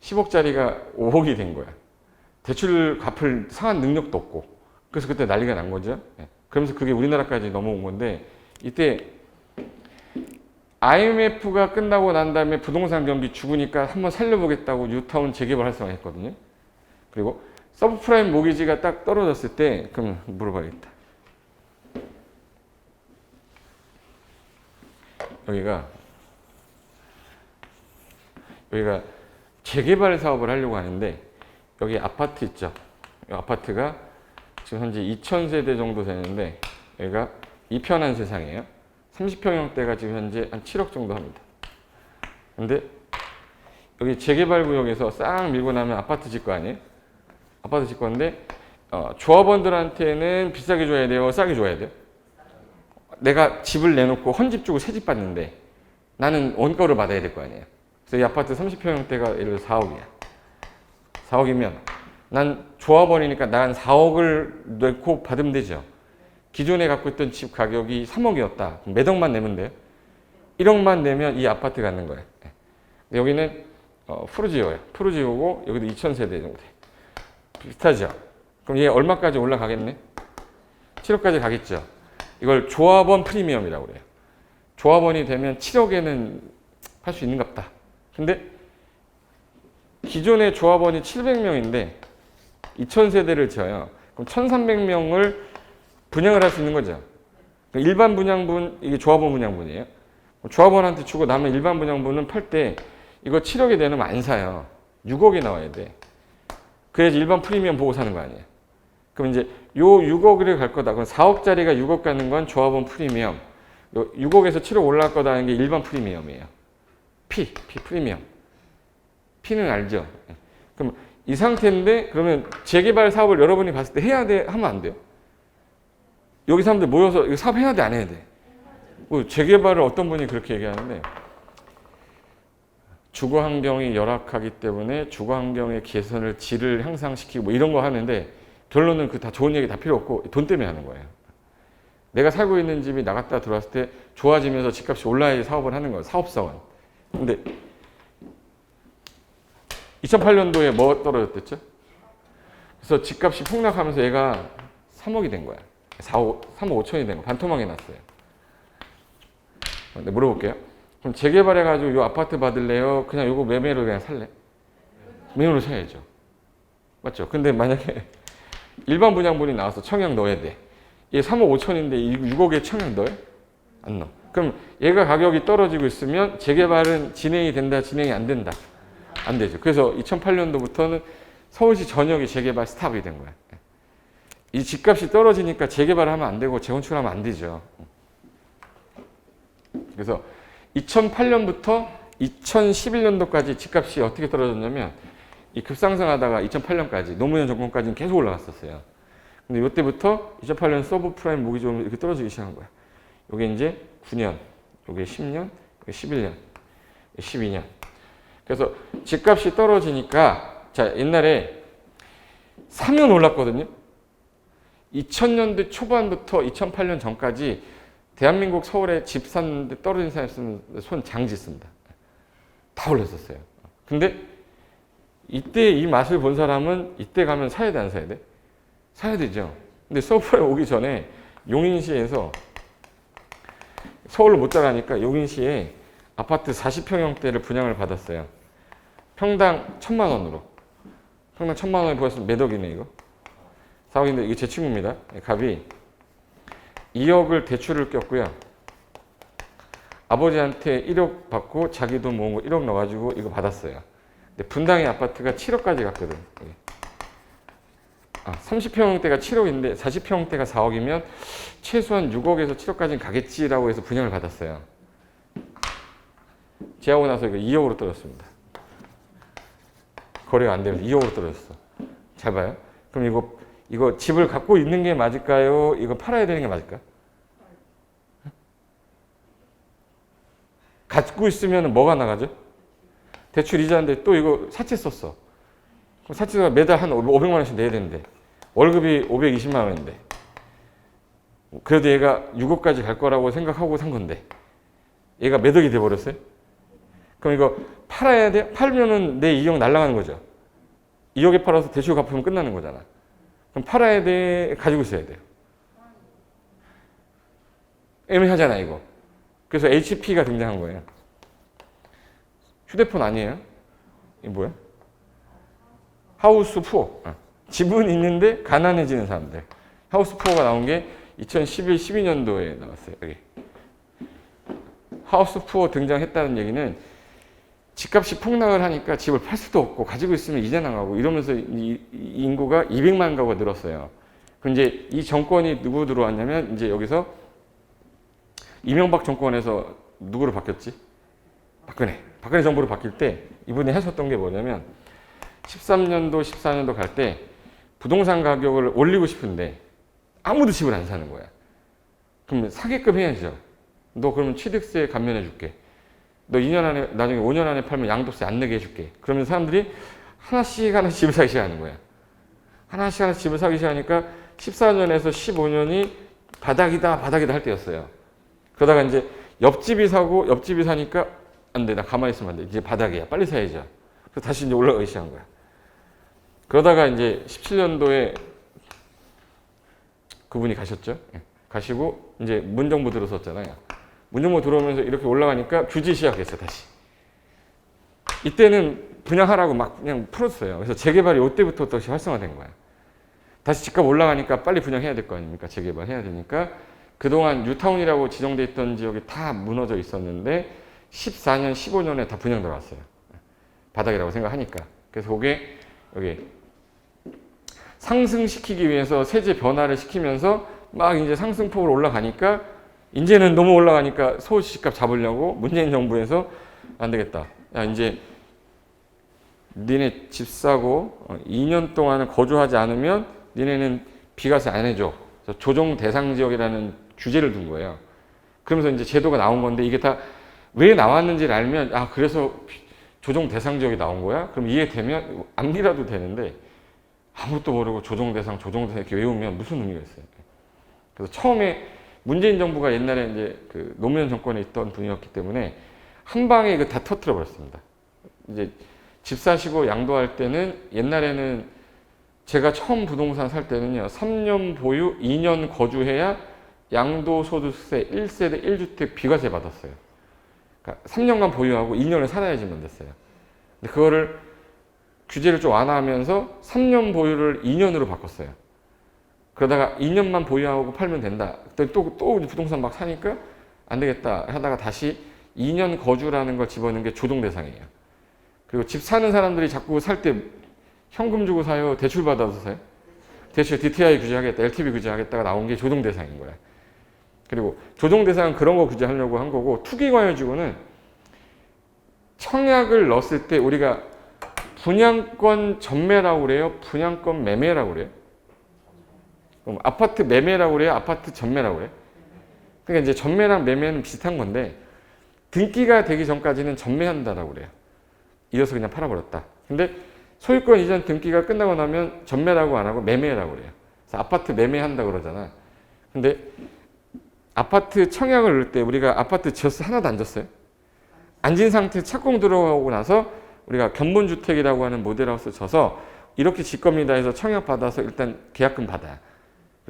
S1: 10억짜리가 5억이 된 거야. 대출 갚을 상한 능력도 없고. 그래서 그때 난리가 난 거죠. 그러면서 그게 우리나라까지 넘어온 건데, 이때 IMF가 끝나고 난 다음에 부동산 경기 죽으니까 한번 살려보겠다고 뉴타운 재개발 활성화했거든요. 그리고 서브프라임 모기지가 딱 떨어졌을 때, 그럼 물어봐야겠다. 여기가 재개발 사업을 하려고 하는데, 여기 아파트 있죠. 이 아파트가 지금 현재 2,000세대 정도 되는데, 여기가 이편한 세상이에요. 30평형대가 지금 현재 한 7억 정도 합니다. 근데 여기 재개발 구역에서 싹 밀고 나면 아파트 질 거 아니에요? 아파트 질 건데, 조합원들한테는 비싸게 줘야 돼요? 싸게 줘야 돼요? 내가 집을 내놓고 헌집 주고 새집 받는데 나는 원가를 받아야 될 거 아니에요. 그래서 이 아파트 30평형대가 예를 들어 4억이야. 4억이면 난 조합원이니까 난 4억을 내고 받으면 되죠. 기존에 갖고 있던 집 가격이 3억이었다. 몇 억만 내면 돼요? 1억만 내면 이 아파트 갖는 거예요. 여기는 푸르지오예요. 푸르지오고 여기도 2,000세대 정도 돼. 비슷하죠? 그럼 얘 얼마까지 올라가겠네? 7억까지 가겠죠. 이걸 조합원 프리미엄이라고 그래요. 조합원이 되면 7억에는 할 수 있는갑다. 근데 기존의 조합원이 700명인데 2,000세대를 지어요. 그럼 1,300명을 분양을 할 수 있는 거죠. 일반 분양분, 이게 조합원 분양분이에요. 조합원한테 주고 남은 일반 분양분은 팔 때 이거 7억에 내놓으면 안 사요. 6억에 나와야 돼. 그래야지 일반 프리미엄 보고 사는 거 아니에요. 그럼 이제 요 6억을 갈 거다. 그럼 4억짜리가 6억 가는 건 조합원 프리미엄. 요 6억에서 7억 올라갈 거다 하는 게 일반 프리미엄이에요. P 프리미엄. P는 알죠? 그럼 이 상태인데 그러면 재개발 사업을 여러분이 봤을 때 해야 돼? 하면 안 돼요? 여기 사람들 모여서 이거 사업 해야 돼? 안 해야 돼? 재개발을 어떤 분이 그렇게 얘기하는데, 주거 환경이 열악하기 때문에 주거 환경의 개선을 질을 향상시키고 뭐 이런 거 하는데, 결론은 그 다 좋은 얘기 다 필요 없고 돈 때문에 하는 거예요. 내가 살고 있는 집이 나갔다 들어왔을 때 좋아지면서 집값이 올라야지 사업을 하는 거예요. 사업성은. 근데 2008년도에 뭐 떨어졌댔죠? 그래서 집값이 폭락하면서 얘가 3억이 된 거야. 3억 5천이 된 거. 반토막이 났어요. 근데 물어볼게요. 그럼 재개발해가지고 이 아파트 받을래요? 그냥 이거 매매로 그냥 살래? 매매로 사야죠. 맞죠? 근데 만약에 일반 분양분이 나와서 청약 넣어야 돼. 얘 3억 5천인데 6억에 청약 넣어요? 안 넣어. 그럼 얘가 가격이 떨어지고 있으면 재개발은 진행이 된다, 진행이 안 된다? 안 되죠. 그래서 2008년도부터는 서울시 전역이 재개발 스탑이 된 거야. 이 집값이 떨어지니까 재개발을 하면 안 되고 재건축을 하면 안 되죠. 그래서 2008년부터 2011년도까지 집값이 어떻게 떨어졌냐면, 이 급상승하다가 2008년까지 노무현 정권까지는 계속 올라갔었어요. 근데 이때부터 2008년 서브프라임 모기지로 이렇게 떨어지기 시작한 거야. 이게 이제 9년, 이게 10년, 이게 11년, 12년. 그래서 집값이 떨어지니까, 자, 옛날에 사면 올랐거든요. 2000년대 초반부터 2008년 전까지 대한민국 서울에 집 샀는데 떨어진 사람 있으면 손 장짓습니다. 다 올랐었어요. 근데 이때 이 맛을 본 사람은 이때 가면 사야 돼, 안 사야 돼? 사야 되죠. 근데 서울에 오기 전에 용인시에서 서울로 못 자라니까 용인시에 아파트 40평형대를 분양을 받았어요. 평당 1,000만 원으로. 평당 1,000만 원에 보였으면 몇 억이네, 이거? 4억인데 이게 제 친구입니다. 갑이 2억을 대출을 꼈고요. 아버지한테 1억 받고 자기 돈 모은 거 1억 넣어가지고 이거 받았어요. 근데 분당의 아파트가 7억까지 갔거든. 30평대가 7억인데 40평대가 4억이면 최소한 6억에서 7억까지는 가겠지라고 해서 분양을 받았어요. 제하고 나서 이거 2억으로 떨어졌습니다. 거래가 안 되면서 2억으로 떨어졌어. 잘 봐요. 그럼 이거 이거 집을 갖고 있는 게 맞을까요? 이거 팔아야 되는 게 맞을까? 갖고 있으면 뭐가 나가죠? 대출 이자인데 또 이거 사채 썼어. 그럼 사채가 매달 한 500만 원씩 내야 되는데 월급이 520만 원인데 그래도 얘가 6억까지 갈 거라고 생각하고 산 건데 얘가 몇 억이 돼버렸어요? 그럼 이거 팔아야 돼? 팔면은 내 2억 날아가는 거죠. 2억에 팔아서 대출 갚으면 끝나는 거잖아. 그럼 팔아야 돼? 가지고 있어야 돼요? 애매하잖아 이거. 그래서 HP가 등장한 거예요. 휴대폰 아니에요? 이게 뭐야? 하우스 푸어. 집은 있는데 가난해지는 사람들. 하우스 푸어가 나온 게 2011, 12년도에 나왔어요. 여기. 하우스 푸어 등장했다는 얘기는 집값이 폭락을 하니까 집을 팔 수도 없고 가지고 있으면 이자 나가고 이러면서 이 인구가 200만 가구가 늘었어요. 그럼 이제 이 정권이 누구 들어왔냐면 이제 여기서 이명박 정권에서 누구로 바뀌었지? 박근혜 정부로 바뀔 때 이분이 하셨던 게 뭐냐면 13년도, 14년도 갈 때 부동산 가격을 올리고 싶은데 아무도 집을 안 사는 거야. 그럼 사게끔 해야죠. 너 그러면 취득세 감면해 줄게. 너 2년 안에, 나중에 5년 안에 팔면 양도세 안 내게 해줄게. 그러면 사람들이 하나씩 집을 사기 시작하는 거야. 하나씩 집을 사기 시작하니까 14년에서 15년이 바닥이다 할 때였어요. 그러다가 이제 옆집이 사니까 안 돼. 나 가만히 있으면 안 돼. 이제 바닥이야. 빨리 사야죠. 그래서 다시 이제 올라가기 시작한 거야. 그러다가 이제 17년도에 그분이 가셨죠. 가시고 이제 문정부 들어섰잖아요. 문정부 들어오면서 이렇게 올라가니까 규제 시작했어요. 다시. 이때는 분양하라고 막 그냥 풀었어요. 그래서 재개발이 이때부터 다시 활성화된 거야. 다시 집값 올라가니까 빨리 분양해야 될 거 아닙니까? 재개발해야 되니까. 그동안 뉴타운이라고 지정돼 있던 지역이 다 무너져 있었는데 14년, 15년에 다 분양 들어왔어요. 바닥이라고 생각하니까. 그래서 그게 여기 상승시키기 위해서 세제 변화를 시키면서 막 이제 상승폭으로 올라가니까 이제는 너무 올라가니까 서울시집 잡으려고 문재인 정부에서 안 되겠다. 야, 이제 니네 집 사고 2년 동안 거주하지 않으면 니네는 비과세 안 해줘. 그래서 조정 대상 지역이라는 규제를 둔 거예요. 그러면서 이제 제도가 나온 건데 이게 다 왜 나왔는지를 알면 아 그래서 조정 대상 지역이 나온 거야? 그럼 이해되면 암기라도 되는데 아무것도 모르고 조정 대상 이렇게 외우면 무슨 의미가 있어요? 그래서 처음에 문재인 정부가 옛날에 이제 그 노무현 정권에 있던 분이었기 때문에 한 방에 그 다 터뜨려 버렸습니다. 이제 집 사시고 양도할 때는 옛날에는 제가 처음 부동산 살 때는요 3년 보유 2년 거주해야 양도소득세 1세대 1주택 비과세 받았어요. 그러니까 3년간 보유하고 2년을 살아야지만 됐어요. 근데 그거를 규제를 좀 완화하면서 3년 보유를 2년으로 바꿨어요. 그러다가 2년만 보유하고 팔면 된다. 또 부동산 막 사니까 안 되겠다 하다가 다시 2년 거주라는 걸 집어넣은 게 조정 대상이에요. 그리고 집 사는 사람들이 자꾸 살 때 현금 주고 사요? 대출 받아서 사요? 대출 DTI 규제하겠다, LTV 규제하겠다가 나온 게 조정 대상인 거야. 그리고 조정 대상은 그런 거 규제하려고 한 거고 투기과열지구는 청약을 넣었을 때 우리가 분양권 전매라고 그래요? 분양권 매매라고 그래요? 그럼 아파트 매매라고 그래요? 아파트 전매라고 그래요? 그러니까 이제 전매랑 매매는 비슷한 건데 등기가 되기 전까지는 전매한다라고 그래요. 이어서 그냥 팔아버렸다. 근데 소유권 이전 등기가 끝나고 나면 전매라고 안 하고 매매라고 그래요. 그래서 아파트 매매한다 그러잖아. 근데 아파트 청약을 넣을 때 우리가 아파트 지었어? 하나도 안 졌어요? 앉은 상태 착공 들어가고 나서 우리가 견본주택이라고 하는 모델하우스 져서 이렇게 질 겁니다 해서 청약 받아서 일단 계약금 받아요.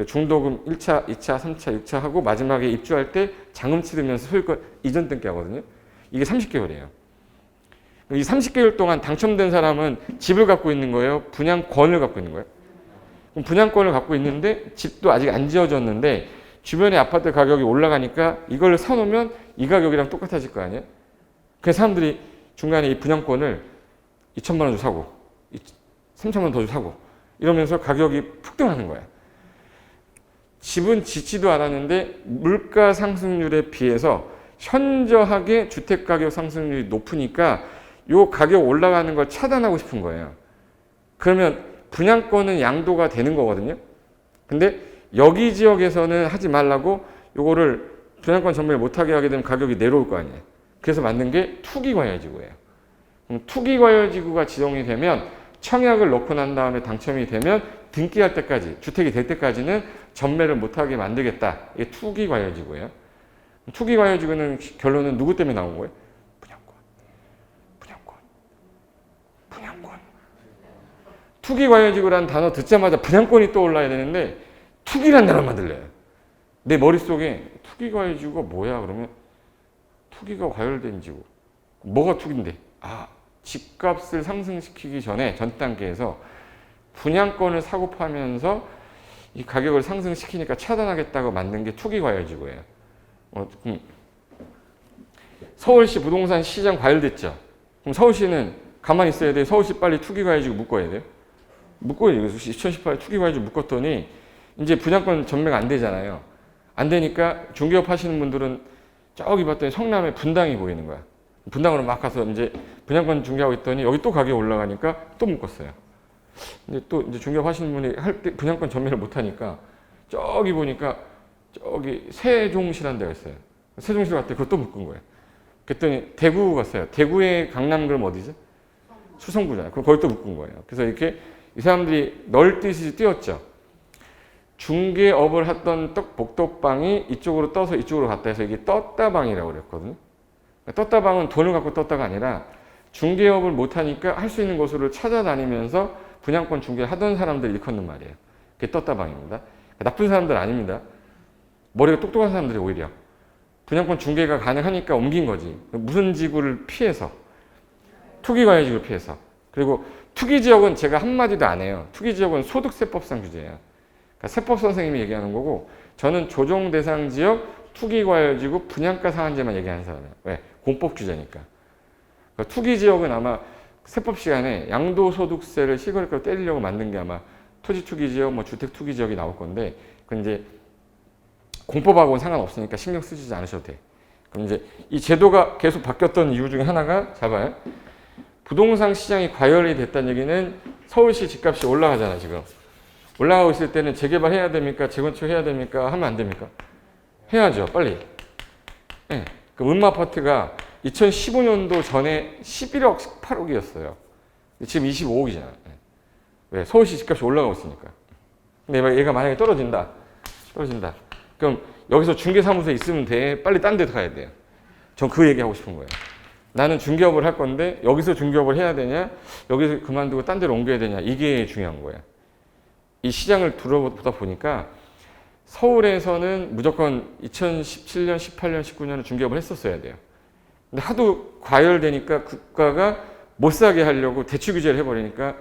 S1: 중도금 1차, 2차, 3차, 6차 하고 마지막에 입주할 때 잔금 치르면서 소유권 이전 등기 하거든요. 이게 30개월이에요. 이 30개월 동안 당첨된 사람은 집을 갖고 있는 거예요? 분양권을 갖고 있는 거예요? 그럼 분양권을 갖고 있는데 집도 아직 안 지어졌는데 주변에 아파트 가격이 올라가니까 이걸 사놓으면 이 가격이랑 똑같아질 거 아니에요? 그래서 사람들이 중간에 이 분양권을 2천만 원 주고 사고 3천만 원 더 주고 사고 이러면서 가격이 폭등하는 거야. 집은 짓지도 않았는데 물가 상승률에 비해서 현저하게 주택가격 상승률이 높으니까 이 가격 올라가는 걸 차단하고 싶은 거예요. 그러면 분양권은 양도가 되는 거거든요. 근데 여기 지역에서는 하지 말라고 요거를 분양권 전매를 못하게 하게 되면 가격이 내려올 거 아니에요. 그래서 만든 게 투기과열지구예요. 그럼 투기과열지구가 지정이 되면 청약을 넣고 난 다음에 당첨이 되면 등기할 때까지, 주택이 될 때까지는 전매를 못하게 만들겠다. 이게 투기과열지구예요. 투기과열지구는 결론은 누구 때문에 나온 거예요? 분양권. 투기과열지구라는 단어 듣자마자 분양권이 떠올라야 되는데 투기란 단어만 들려요. 내 머릿속에 투기과열지구가 뭐야? 그러면 투기가 과열된 지구. 뭐가 투기인데? 아, 집값을 상승시키기 전에 전 단계에서 분양권을 사고 파면서 이 가격을 상승시키니까 차단하겠다고 만든 게 투기과열지구예요. 서울시 부동산 시장 과열됐죠. 그럼 서울시는 가만히 있어야 돼요. 서울시 빨리 투기과열지구 묶어야 돼요. 묶어야 돼요. 2018년 투기과열지구 묶었더니 이제 분양권 전매가 안 되잖아요. 안 되니까 중개업 하시는 분들은 저기 봤더니 성남에 분당이 보이는 거야. 분당으로 막 가서 이제 분양권 중개하고 있더니 여기 또 가격이 올라가니까 또 묶었어요. 근데 또 이제 중개업 하시는 분이 할 때 분양권 전매를 못 하니까 저기 보니까 저기 세종시라는 데가 있어요. 세종시로 갔더니 그것도 묶은 거예요. 그랬더니 대구 갔어요. 대구의 강남 그럼 어디죠? 수성구잖아요. 그럼 거기 또 묶은 거예요. 그래서 이렇게 이 사람들이 널뛰듯이 뛰었죠. 중개업을 했던 복덕방이 이쪽으로 떠서 이쪽으로 갔다 해서 이게 떴다방이라고 그랬거든요. 떴다방은 돈을 갖고 떴다가 아니라 중개업을 못하니까 할 수 있는 곳을 찾아다니면서 분양권 중개를 하던 사람들이 일컫는 말이에요. 그게 떴다방입니다. 나쁜 사람들 아닙니다. 머리가 똑똑한 사람들이 오히려 분양권 중개가 가능하니까 옮긴 거지. 무슨 지구를 피해서, 투기과열지구를 피해서. 그리고 투기지역은 제가 한마디도 안 해요. 투기지역은 소득세법상 규제예요. 그러니까 세법 선생님이 얘기하는 거고, 저는 조정 대상 지역, 투기과열지구, 분양가 상한제만 얘기하는 사람이에요. 왜? 공법 규제니까. 그러니까 투기지역은 아마 세법 시간에 양도소득세를 시골가로 때리려고 만든 게 아마 토지투기지역, 뭐 주택투기지역이 나올 건데, 그건 이제 공법하고는 상관없으니까 신경 쓰시지 않으셔도 돼. 그럼 이제 이 제도가 계속 바뀌었던 이유 중에 하나가, 잡아요. 부동산 시장이 과열이 됐다는 얘기는 서울시 집값이 올라가잖아, 지금. 올라가고 있을 때는 재개발해야 됩니까? 재건축해야 됩니까? 하면 안 됩니까? 해야죠, 빨리. 네. 그 음마아파트가 2015년도 전에 11억, 18억이었어요. 지금 25억이잖아. 왜? 서울시 집값이 올라가고 있으니까. 근데 얘가 만약에 떨어진다. 그럼 여기서 중개사무소에 있으면 돼. 빨리 딴 데 가야 돼요. 전 그 얘기하고 싶은 거예요. 나는 중개업을 할 건데 여기서 중개업을 해야 되냐? 여기서 그만두고 딴 데로 옮겨야 되냐? 이게 중요한 거예요. 이 시장을 둘러보다 보니까 서울에서는 무조건 2017년, 18년, 19년은 중개업을 했었어야 돼요. 근데 하도 과열되니까 국가가 못 사게 하려고 대출 규제를 해버리니까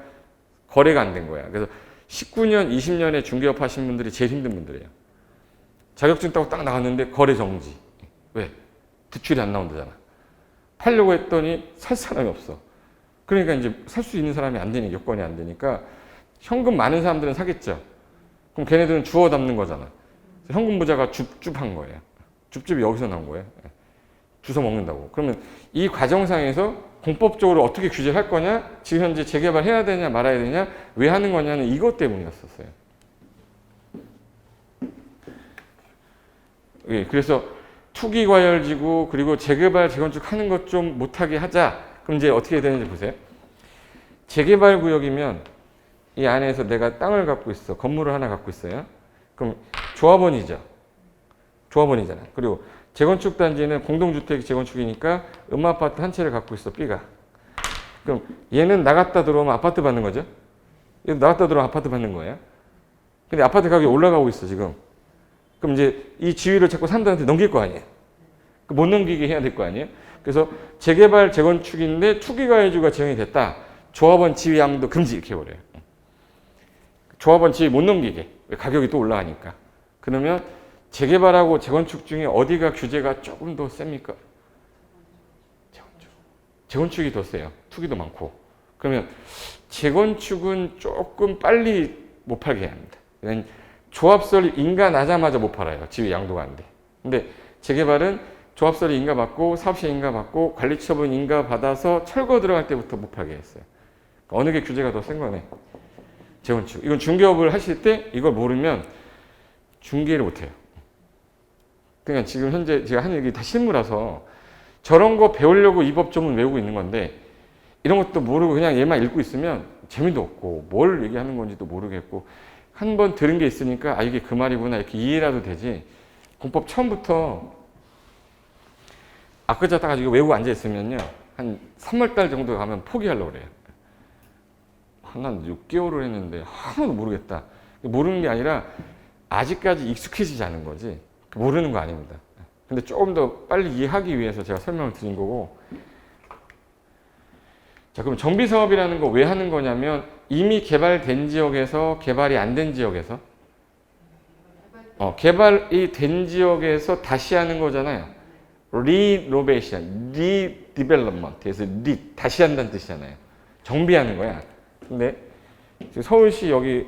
S1: 거래가 안 된 거야. 그래서 19년, 20년에 중개업 하신 분들이 제일 힘든 분들이에요. 자격증 따고 딱 나갔는데 거래 정지. 왜? 대출이 안 나온다잖아. 팔려고 했더니 살 사람이 없어. 그러니까 이제 살 수 있는 사람이 안 되니까, 여건이 안 되니까 현금 많은 사람들은 사겠죠. 그럼 걔네들은 주워 담는 거잖아. 현금 부자가 줍줍한 거예요. 줍줍이 여기서 나온 거예요. 주워 먹는다고. 그러면 이 과정상에서 공법적으로 어떻게 규제를 할 거냐, 지금 현재 재개발해야 되냐 말아야 되냐, 왜 하는 거냐는 이것 때문이었었어요. 예, 그래서 투기과열지구 그리고 재개발 재건축 하는 것 좀 못하게 하자. 그럼 이제 어떻게 되는지 보세요. 재개발 구역이면 이 안에서 내가 땅을 갖고 있어. 건물을 하나 갖고 있어요. 그럼 조합원이죠. 조합원이잖아. 그리고 재건축 단지는 공동주택 재건축이니까 음아파트 한 채를 갖고 있어. B가. 그럼 얘는 나갔다 들어오면 아파트 받는 거죠. 얘는 나갔다 들어오면 아파트 받는 거예요. 근데 아파트 가격이 올라가고 있어 지금. 그럼 이제 이 지위를 자꾸 사람들한테 넘길 거 아니에요. 못 넘기게 해야 될 거 아니에요. 그래서 재개발 재건축인데 투기과열지구가 지정이 됐다. 조합원 지위 양도 금지 이렇게 해버려요. 조합원 지위 못 넘기게. 가격이 또 올라가니까. 그러면 재개발하고 재건축 중에 어디가 규제가 조금 더 셉니까? 재건축. 재건축이 더 세요. 투기도 많고. 그러면 재건축은 조금 빨리 못 팔게 해야 합니다. 조합설 인가 나자마자 못 팔아요. 지위 양도가 안 돼. 근데 재개발은 조합설이 인가 받고 사업시 인가 받고 관리처분 인가 받아서 철거 들어갈 때부터 못 팔게 했어요. 어느 게 규제가 더 센 거네. 재건축. 이건 중개업을 하실 때 이걸 모르면 중개를 못해요. 그러니까 지금 현재 제가 하는 얘기 다 실무라서 저런 거 배우려고 이 법조문 외우고 있는 건데 이런 것도 모르고 그냥 얘만 읽고 있으면 재미도 없고 뭘 얘기하는 건지도 모르겠고 한 번 들은 게 있으니까 아 이게 그 말이구나 이렇게 이해라도 되지 공법 처음부터 그저 딱 이거 외우고 앉아 있으면요 한 3월달 정도 가면 포기하려고 그래요. 난 6개월을 했는데 하나도 모르겠다. 모르는 게 아니라 아직까지 익숙해지지 않은 거지 모르는 거 아닙니다. 근데 조금 더 빨리 이해하기 위해서 제가 설명을 드린 거고. 자, 그럼 정비사업이라는 거 왜 하는 거냐면 이미 개발된 지역에서 개발이 안 된 지역에서 개발이 된 지역에서 다시 하는 거잖아요. 리노베이션, 리디벨롭먼트에서 다시 한다는 뜻이잖아요. 정비하는 거야. 근데 서울시 여기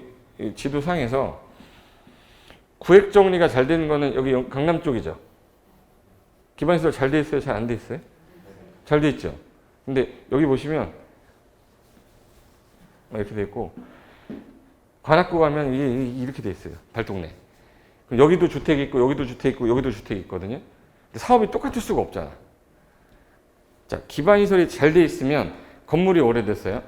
S1: 지도상에서 구획 정리가 잘 되는 거는 여기 강남 쪽이죠. 기반시설 잘 돼 있어요? 잘 안 돼 있어요? 잘 돼 있죠. 근데 여기 보시면 이렇게 돼 있고 관악구 가면 이렇게 돼 있어요. 달동네. 여기도 주택이 있고 여기도 주택이 있고 여기도 주택이 있거든요. 근데 사업이 똑같을 수가 없잖아. 자, 기반시설이 잘 돼 있으면 건물이 오래됐어요.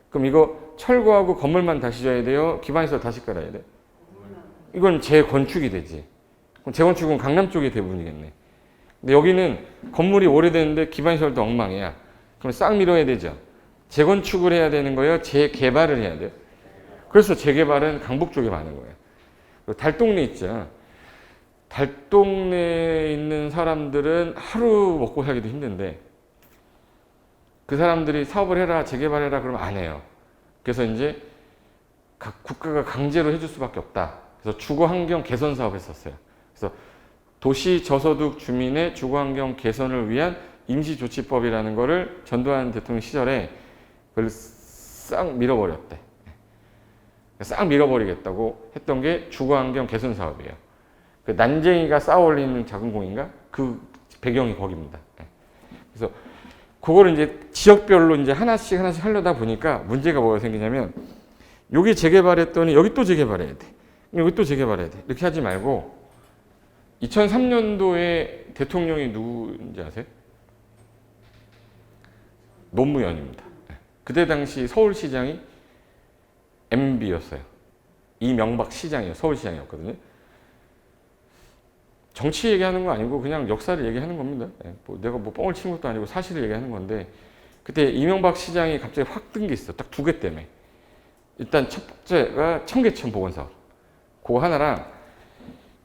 S1: 그럼 이거 철거하고 건물만 다시 져야 돼요? 기반시설 다시 깔아야 돼요? 이건 재건축이 되지. 그럼 재건축은 강남 쪽이 대부분이겠네. 근데 여기는 건물이 오래됐는데 기반시설도 엉망이야. 그럼 싹 밀어야 되죠. 재건축을 해야 되는 거예요? 재개발을 해야 돼요? 그래서 재개발은 강북 쪽에 많은 거예요. 달동네 있죠. 달동네에 있는 사람들은 하루 먹고 살기도 힘든데 그 사람들이 사업을 해라, 재개발해라 그러면 안 해요. 그래서 이제 국가가 강제로 해줄 수밖에 없다. 그래서 주거환경 개선 사업 했었어요. 그래서 도시 저소득 주민의 주거환경 개선을 위한 임시조치법이라는 거를 전두환 대통령 시절에 그걸 싹 밀어버렸대. 싹 밀어버리겠다고 했던 게 주거환경 개선 사업이에요. 그 난쟁이가 쌓아 올리는 작은 공인가? 그 배경이 거기입니다. 그래서 그거를 이제 지역별로 이제 하나씩 하려다 보니까 문제가 뭐가 생기냐면 여기 재개발했더니 여기 또 재개발해야 돼. 여기 또 재개발해야 돼. 이렇게 하지 말고 2003년도에 대통령이 누구인지 아세요? 노무현입니다. 그때 당시 서울시장이 MB였어요. 이명박 시장이요. 서울시장이었거든요. 정치 얘기하는 거 아니고 그냥 역사를 얘기하는 겁니다. 내가 뭐 뻥을 치는 것도 아니고 사실을 얘기하는 건데 그때 이명박 시장이 갑자기 확 뜬 게 있어. 딱 두 개 때문에. 일단 첫 번째가 청계천 보건사업. 그거 하나랑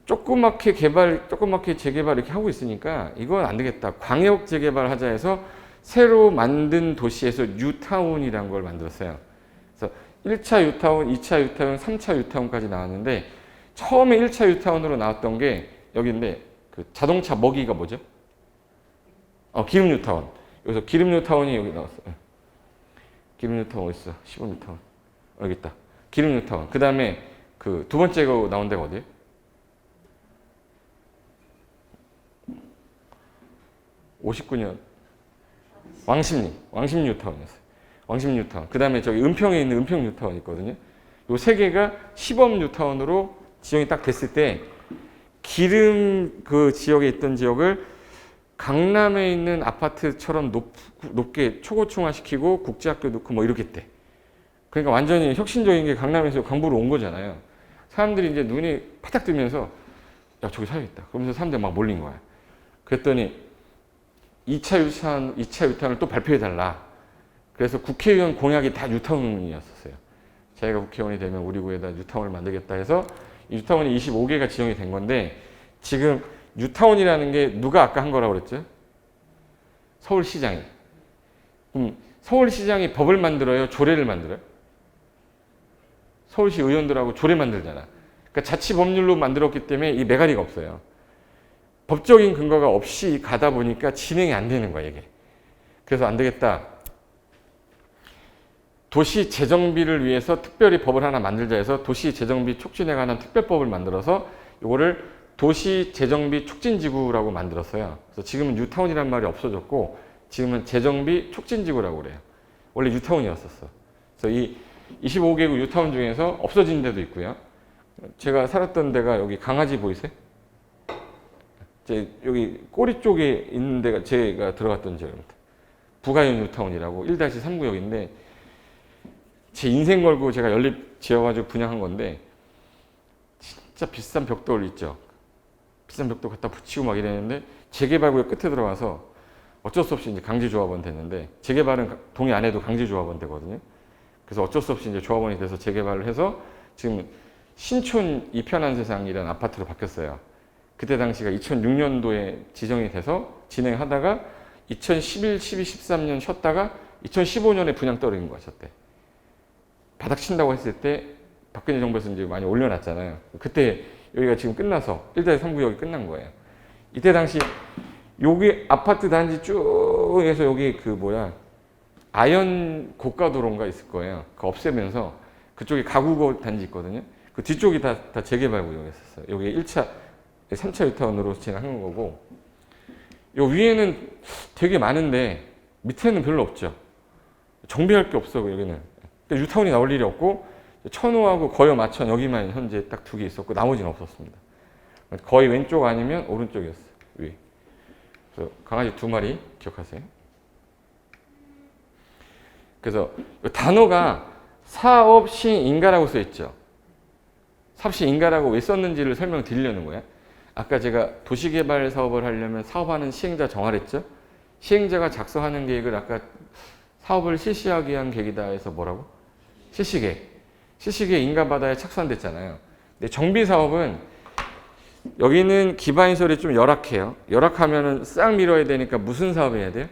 S1: 조그맣게 재개발 이렇게 하고 있으니까 이건 안 되겠다. 광역 재개발 하자 해서 새로 만든 도시에서 뉴타운이라는 걸 만들었어요. 그래서 1차 유타운, 2차 유타운, 3차 유타운까지 나왔는데 처음에 1차 유타운으로 나왔던 게 여기인데 그 자동차 먹이가 뭐죠? 기름 뉴타운. 여기서 기름 뉴타운이 여기 나왔어. 기름 뉴타운 어디 있어? 15 뉴타운. 여기 있다. 기름 뉴타운. 그 다음에 그 두 번째가 나온 데가 어디예요? (59년) 왕십리 뉴타운이었어요. 왕십리 뉴타운. 그 다음에 저기 은평에 있는 은평 뉴타운 있거든요. 요 세 개가 시범 뉴타운으로 지정이 딱 됐을 때 기름 그 지역에 있던 지역을 강남에 있는 아파트처럼 높게 초고층화시키고 국제학교 넣고 뭐 이렇게 했대. 그러니까 완전히 혁신적인 게 강남에서 강북으로 온 거잖아요. 사람들이 이제 눈이 파닥 뜨면서 야 저기 사야겠다. 그러면서 사람들이 막 몰린 거야. 그랬더니 2차 유타운을 또 발표해달라. 그래서 국회의원 공약이 다 뉴타운이었어요. 자기가 국회의원이 되면 우리 구에다 뉴타운을 만들겠다 해서 뉴타운이 25개가 지정이 된 건데 지금 뉴타운이라는 게 누가 아까 한 거라고 그랬죠? 서울시장이. 그럼 서울시장이 법을 만들어요? 조례를 만들어요? 서울시 의원들하고 조례 만들잖아. 그러니까 자치법률로 만들었기 때문에 이 매가리가 없어요. 법적인 근거가 없이 가다 보니까 진행이 안 되는 거야, 이게. 그래서 안 되겠다. 도시 재정비를 위해서 특별히 법을 하나 만들자 해서 도시 재정비 촉진에 관한 특별법을 만들어서 이거를 도시 재정비 촉진지구라고 만들었어요. 그래서 지금은 뉴타운이라는 말이 없어졌고 지금은 재정비 촉진지구라고 그래요. 원래 뉴타운이었었어. 그래서 이 25개구 뉴타운 중에서 없어진 데도 있고요. 제가 살았던 데가 여기 강아지 보이세요? 여기 꼬리 쪽에 있는 데가 제가 들어갔던 지역입니다. 부가현 뉴타운이라고 1-3구역인데 제 인생 걸고 제가 연립 지어가지고 분양한 건데 진짜 비싼 벽돌 있죠. 비싼 벽돌 갖다 붙이고 막 이랬는데 재개발구역 끝에 들어가서 어쩔 수 없이 이제 강제조합원 됐는데 재개발은 동의 안 해도 강제조합원 되거든요. 그래서 어쩔 수 없이 이제 조합원이 돼서 재개발을 해서 지금 신촌 이편한 세상이라는 아파트로 바뀌었어요. 그때 당시가 2006년도에 지정이 돼서 진행하다가 2011, 12, 13년 쉬었다가 2015년에 분양 떨어진 거야, 저때. 바닥 친다고 했을 때 박근혜 정부에서 이제 많이 올려놨잖아요. 그때 여기가 지금 끝나서 1-3구역이 끝난 거예요. 이때 당시 여기 아파트 단지 쭉 해서 여기 아연 고가도로인가 있을 거예요. 그거 없애면서 그쪽에 가구 단지 있거든요. 그 뒤쪽이 다 재개발 구역이었어요. 여기 1차, 3차 유타운으로 진행한 거고 요 위에는 되게 많은데 밑에는 별로 없죠. 정비할 게 없어 여기는. 그러니까 유타운이 나올 일이 없고 천호하고 거여 마천 여기만 현재 딱 2개 있었고 나머지는 없었습니다. 거의 왼쪽 아니면 오른쪽이었어요. 위. 그래서 강아지 2마리 기억하세요? 그래서 단어가 사업시행인가라고 써 있죠. 사업시행인가라고 왜 썼는지를 설명드리려는 거예요. 아까 제가 도시개발 사업을 하려면 사업하는 시행자 정하랬죠. 시행자가 작성하는 계획을 아까 사업을 실시하기 위한 계획이다 해서 뭐라고? 실시계획. 실시계획 인가받아야 착수한댔잖아요. 근데 정비사업은 여기는 기반시설이 좀 열악해요. 열악하면은 싹 밀어야 되니까 무슨 사업을 해야 돼요?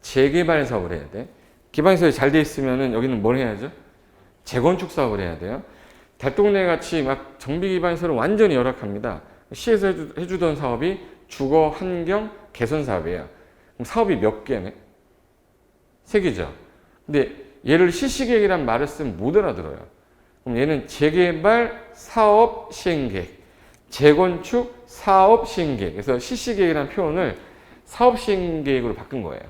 S1: 재개발 사업을 해야 돼. 기반시설이 잘 돼 있으면은 여기는 뭘 해야죠? 재건축 사업을 해야 돼요. 달동네 같이 막 정비 기반시설은 완전히 열악합니다. 시에서 해주던 사업이 주거 환경 개선 사업이에요. 그럼 사업이 몇 개네? 3개죠. 근데 얘를 실시계획이란 말을 쓰면 못 알아들어요. 그럼 얘는 재개발 사업 시행계획, 재건축 사업 시행계획. 그래서 실시계획이라는 표현을 사업 시행계획으로 바꾼 거예요.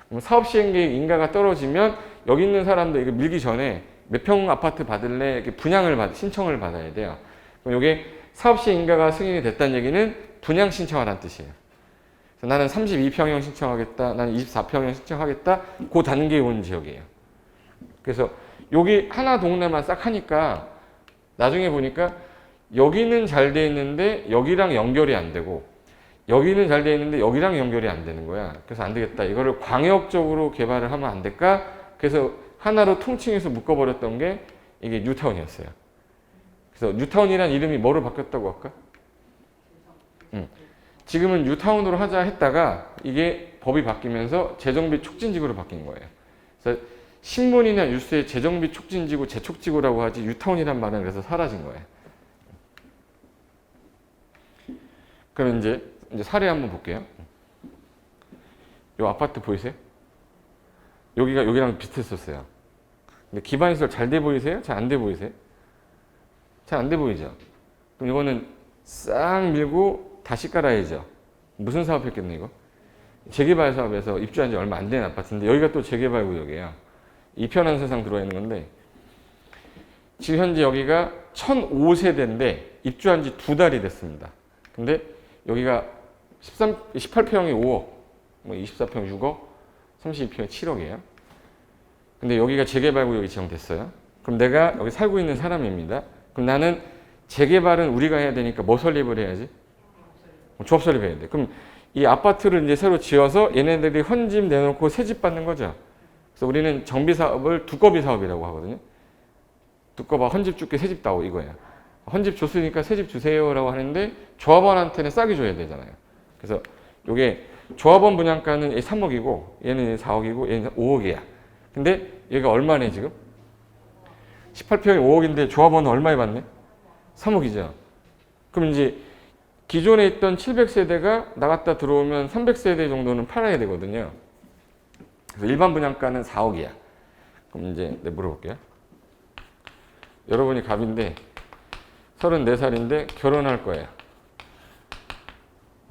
S1: 그럼 사업 시행계획 인가가 떨어지면 여기 있는 사람도 이거 밀기 전에 몇 평 아파트 받을래? 이렇게 신청을 받아야 돼요. 그럼 이게 사업 시행 인가가 승인이 됐다는 얘기는 분양 신청하라는 뜻이에요. 그래서 나는 32평형 신청하겠다, 나는 24평형 신청하겠다, 그 단계에 온 지역이에요. 그래서 여기 하나 동네만 싹 하니까 나중에 보니까 여기는 잘 돼 있는데 여기랑 연결이 안 되고 여기는 잘 돼 있는데 여기랑 연결이 안 되는 거야. 그래서 안 되겠다. 이거를 광역적으로 개발을 하면 안 될까? 그래서 하나로 통칭해서 묶어버렸던 게 이게 뉴타운이었어요. 그래서 뉴타운이란 이름이 뭐로 바뀌었다고 할까? 지금은 뉴타운으로 하자 했다가 이게 법이 바뀌면서 재정비 촉진지구로 바뀐 거예요. 그래서 신문이나 뉴스에 재정비 촉진지구, 재촉지구라고 하지 뉴타운이란 말은 그래서 사라진 거예요. 그럼 이제 사례 한번 볼게요. 이 아파트 보이세요? 여기가 여기랑 비슷했었어요. 근데 기반시설 잘 돼 보이세요? 잘 안 돼 보이세요? 잘 안 돼 보이죠? 그럼 이거는 싹 밀고 다시 깔아야죠. 무슨 사업 했겠네, 이거? 재개발 사업에서 입주한 지 얼마 안 된 아파트인데 여기가 또 재개발 구역이에요. 이편한 세상 들어와 있는 건데 지금 현재 여기가 1005세대인데 입주한 지 2달이 됐습니다. 근데 여기가 18평이 5억, 24평 6억, 32평이 7억이에요. 근데 여기가 재개발 구역이 지정됐어요. 그럼 내가 여기 살고 있는 사람입니다. 그럼 나는 재개발은 우리가 해야 되니까 뭐 설립을 해야지? 조합 설립해야 돼. 그럼 이 아파트를 이제 새로 지어서 얘네들이 헌집 내놓고 새집 받는 거죠. 그래서 우리는 정비 사업을 두꺼비 사업이라고 하거든요. 두꺼봐 헌집 줄게 새집 다오 이거예요. 헌집 줬으니까 새집 주세요라고 하는데 조합원한테는 싸게 줘야 되잖아요. 그래서 이게 조합원 분양가는 3억이고 얘는 4억이고 얘는 5억이야. 근데 얘가 얼마네 지금? 18평이 5억인데 조합원은 얼마에 받네? 3억이죠. 그럼 이제 기존에 있던 700세대가 나갔다 들어오면 300세대 정도는 팔아야 되거든요. 그래서 일반 분양가는 4억이야. 그럼 이제 내가 물어볼게요. 여러분이 갑인데 34살인데 결혼할 거예요.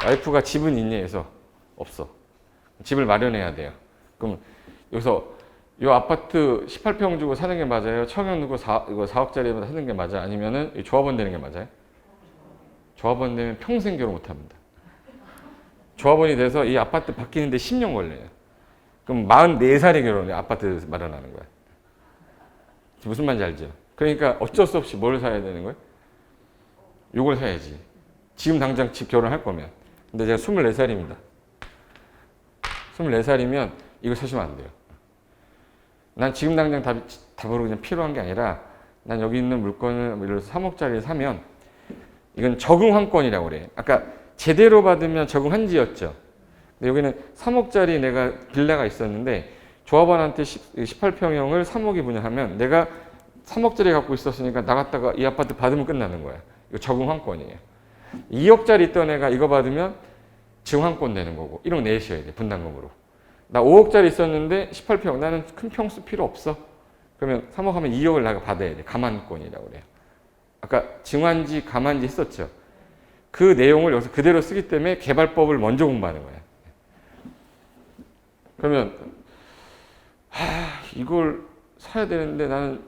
S1: 와이프가 집은 있니 해서 없어. 집을 마련해야 돼요. 그럼 여기서 이 아파트 18평 주고 사는 게 맞아요? 청약 누구 이거 4억짜리면 사는 게 맞아? 아니면은 이 조합원 되는 게 맞아요? 조합원 되면 평생 결혼 못 합니다. 조합원이 돼서 이 아파트 바뀌는데 10년 걸려요. 그럼 44살에 결혼해. 아파트 마련하는 거야. 무슨 말인지 알죠? 그러니까 어쩔 수 없이 뭘 사야 되는 거예요? 요걸 사야지. 지금 당장 집 결혼할 거면. 근데 제가 24살입니다. 24살이면 이거 사시면 안 돼요. 난 지금 당장 답으로 그냥 필요한 게 아니라 난 여기 있는 물건을 예를 들어서 3억짜리 사면 이건 적응환권이라고 그래요. 아까 제대로 받으면 적응한지였죠. 근데 여기는 3억짜리 내가 빌라가 있었는데 조합원한테 18평형을 3억이 분양하면 내가 3억짜리 갖고 있었으니까 나갔다가 이 아파트 받으면 끝나는 거야. 이거 적응환권이에요. 2억짜리 있던 애가 이거 받으면 증환권 되는 거고 1억 내셔야 돼. 분담금으로. 나 5억짜리 있었는데 18평 나는 큰 평수 필요 없어. 그러면 3억 하면 2억을 내가 받아야 돼. 감안권이라고 그래요. 아까 증환지 감안지 했었죠. 그 내용을 여기서 그대로 쓰기 때문에 개발법을 먼저 공부하는 거예요. 그러면 이걸 사야 되는데 나는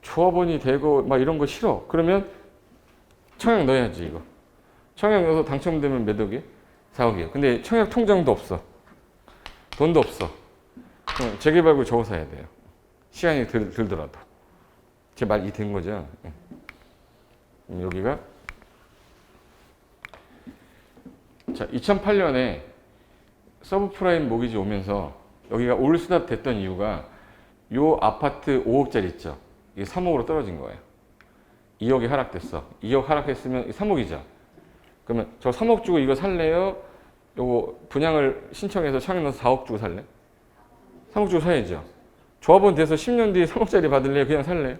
S1: 조합원이 되고 막 이런 거 싫어. 그러면 청약 넣어야지 이거. 청약 넣어서 당첨되면 몇 억이에요? 4억이에요. 근데 청약 통장도 없어. 돈도 없어. 그럼 재개발구 저거 사야 돼요. 시간이 들더라도. 제 말 이해된 거죠? 여기가 자 2008년에 서브프라임 모기지 오면서 여기가 올스탑 됐던 이유가 요 아파트 5억짜리 있죠. 이게 3억으로 떨어진 거예요. 2억이 하락됐어. 2억 하락했으면 3억이죠. 그러면 저 3억 주고 이거 살래요? 요거 분양을 신청해서 청약 넣어서 4억 주고 살래? 3억 주고 사야죠. 조합원 돼서 10년 뒤에 3억짜리 받을래요? 그냥 살래요?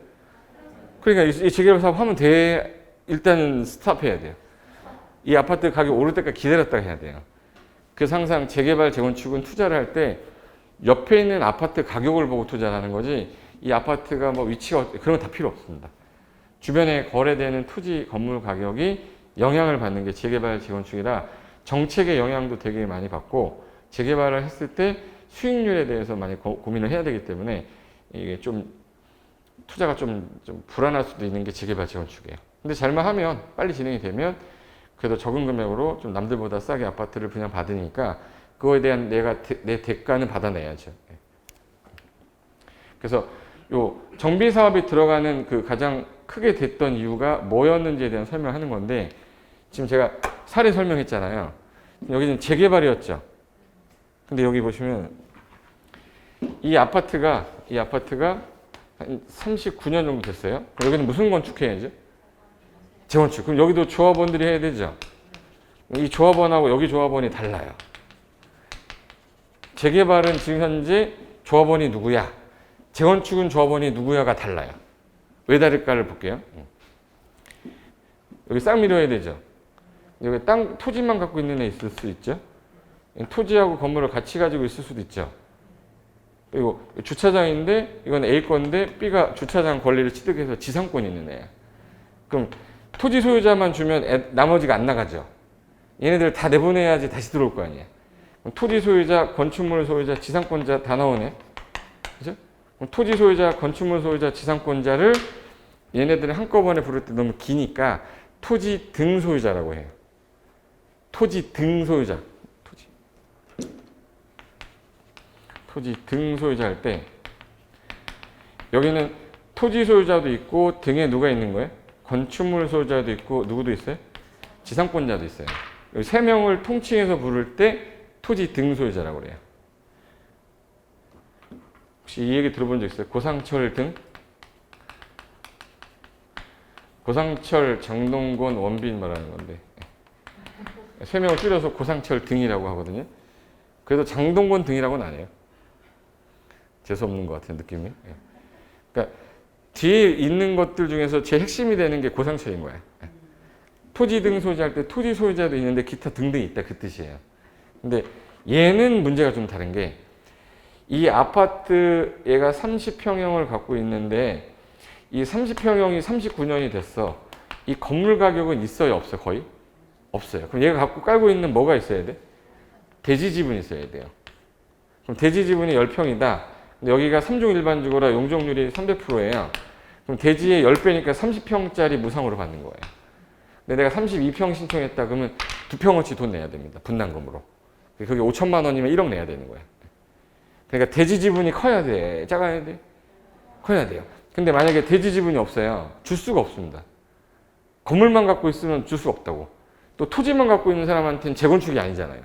S1: 그러니까 이 재개발 사업 하면 돼. 일단은 스탑해야 돼요. 이 아파트 가격 오를 때까지 기다렸다가 해야 돼요. 그래서 항상 재개발, 재건축은 투자를 할 때 옆에 있는 아파트 가격을 보고 투자를 하는 거지 이 아파트가 뭐 위치가 그런 거 다 필요 없습니다. 주변에 거래되는 토지 건물 가격이 영향을 받는 게 재개발, 재건축이라 정책의 영향도 되게 많이 받고 재개발을 했을 때 수익률에 대해서 많이 고민을 해야 되기 때문에 이게 좀 투자가 좀 불안할 수도 있는 게 재개발, 재건축이에요. 근데 잘만 하면 빨리 진행이 되면 그래도 적은 금액으로 좀 남들보다 싸게 아파트를 그냥 받으니까 그거에 대한 내 대가는 받아내야죠. 그래서 요 정비 사업이 들어가는 그 가장 크게 됐던 이유가 뭐였는지에 대한 설명하는 건데 지금 제가 사례 설명했잖아요. 여기는 재개발이었죠. 근데 여기 보시면 이 아파트가 한 39년 정도 됐어요. 그럼 여기는 무슨 건축해야죠? 재건축. 그럼 여기도 조합원들이 해야 되죠. 이 조합원하고 여기 조합원이 달라요. 재개발은 지금 현재 조합원이 누구야? 재건축은 조합원이 누구야가 달라요. 왜 다를까를 볼게요. 여기 싹 밀어야 되죠. 여기 토지만 갖고 있는 애 있을 수 있죠. 토지하고 건물을 같이 가지고 있을 수도 있죠. 그리고 주차장인데 이건 A 건데 B가 주차장 권리를 취득해서 지상권이 있는 애야. 그럼 토지 소유자만 주면 나머지가 안 나가죠. 얘네들 다 내보내야지 다시 들어올 거 아니에요. 그럼 토지 소유자, 건축물 소유자, 지상권자 다 나오네. 그죠? 그럼 토지 소유자, 건축물 소유자, 지상권자를 얘네들을 한꺼번에 부를 때 너무 기니까 토지 등 소유자라고 해요. 토지 등 소유자. 토지 등 소유자 할 때 여기는 토지 소유자도 있고 등에 누가 있는 거예요? 건축물 소유자도 있고 누구도 있어요? 지상권자도 있어요. 여기 세 명을 통칭해서 부를 때 토지 등 소유자라고 그래요. 혹시 이 얘기 들어본 적 있어요? 고상철 등? 고상철, 장동건, 원빈 말하는 건데 세 명을 줄여서 고상철 등이라고 하거든요. 그래도 장동건 등이라고는 안 해요. 재수없는 것 같은 느낌이. 그러니까 뒤에 있는 것들 중에서 제일 핵심이 되는 게 고상철인 거야. 토지 등 소유자 할 때 토지 소유자도 있는데 기타 등등이 있다 그 뜻이에요. 근데 얘는 문제가 좀 다른 게 이 아파트 얘가 30평형을 갖고 있는데 이 30평형이 39년이 됐어. 이 건물 가격은 있어요 없어요? 거의? 없어요. 그럼 얘가 갖고 깔고 있는 뭐가 있어야 돼? 대지 지분이 있어야 돼요. 그럼 대지 지분이 10평이다. 근데 여기가 3종 일반주거라 용적률이 300%예요. 그럼 대지의 10배니까 30평짜리 무상으로 받는 거예요. 근데 내가 32평 신청했다 그러면 2평어치 돈 내야 됩니다. 분담금으로. 그게 5천만 원이면 1억 내야 되는 거야. 그러니까 대지 지분이 커야 돼? 작아야 돼? 커야 돼요. 근데 만약에 대지 지분이 없어요. 줄 수가 없습니다. 건물만 갖고 있으면 줄 수가 없다고. 또 토지만 갖고 있는 사람한테는 재건축이 아니잖아요.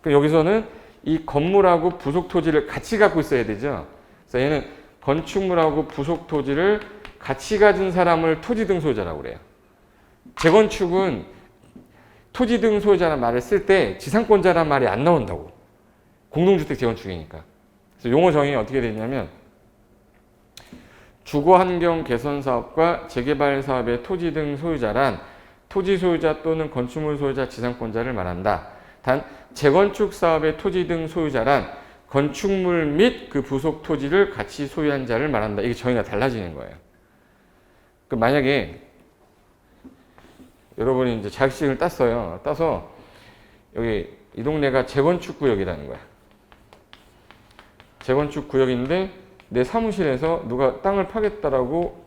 S1: 그럼 여기서는 이 건물하고 부속 토지를 같이 갖고 있어야 되죠. 그래서 얘는 건축물하고 부속 토지를 같이 가진 사람을 토지 등 소유자라고 그래요. 재건축은 토지 등 소유자라는 말을 쓸 때 지상권자라는 말이 안 나온다고. 공동주택 재건축이니까. 그래서 용어 정의가 어떻게 되냐면 주거환경 개선 사업과 재개발 사업의 토지 등 소유자란 토지 소유자 또는 건축물 소유자 지상권자를 말한다. 단 재건축 사업의 토지 등 소유자란 건축물 및 그 부속 토지를 같이 소유한 자를 말한다. 이게 정의가 달라지는 거예요. 그 만약에 여러분이 이제 자격증을 땄어요. 따서 여기 이 동네가 재건축 구역이라는 거야. 재건축 구역인데 내 사무실에서 누가 땅을 파겠다라고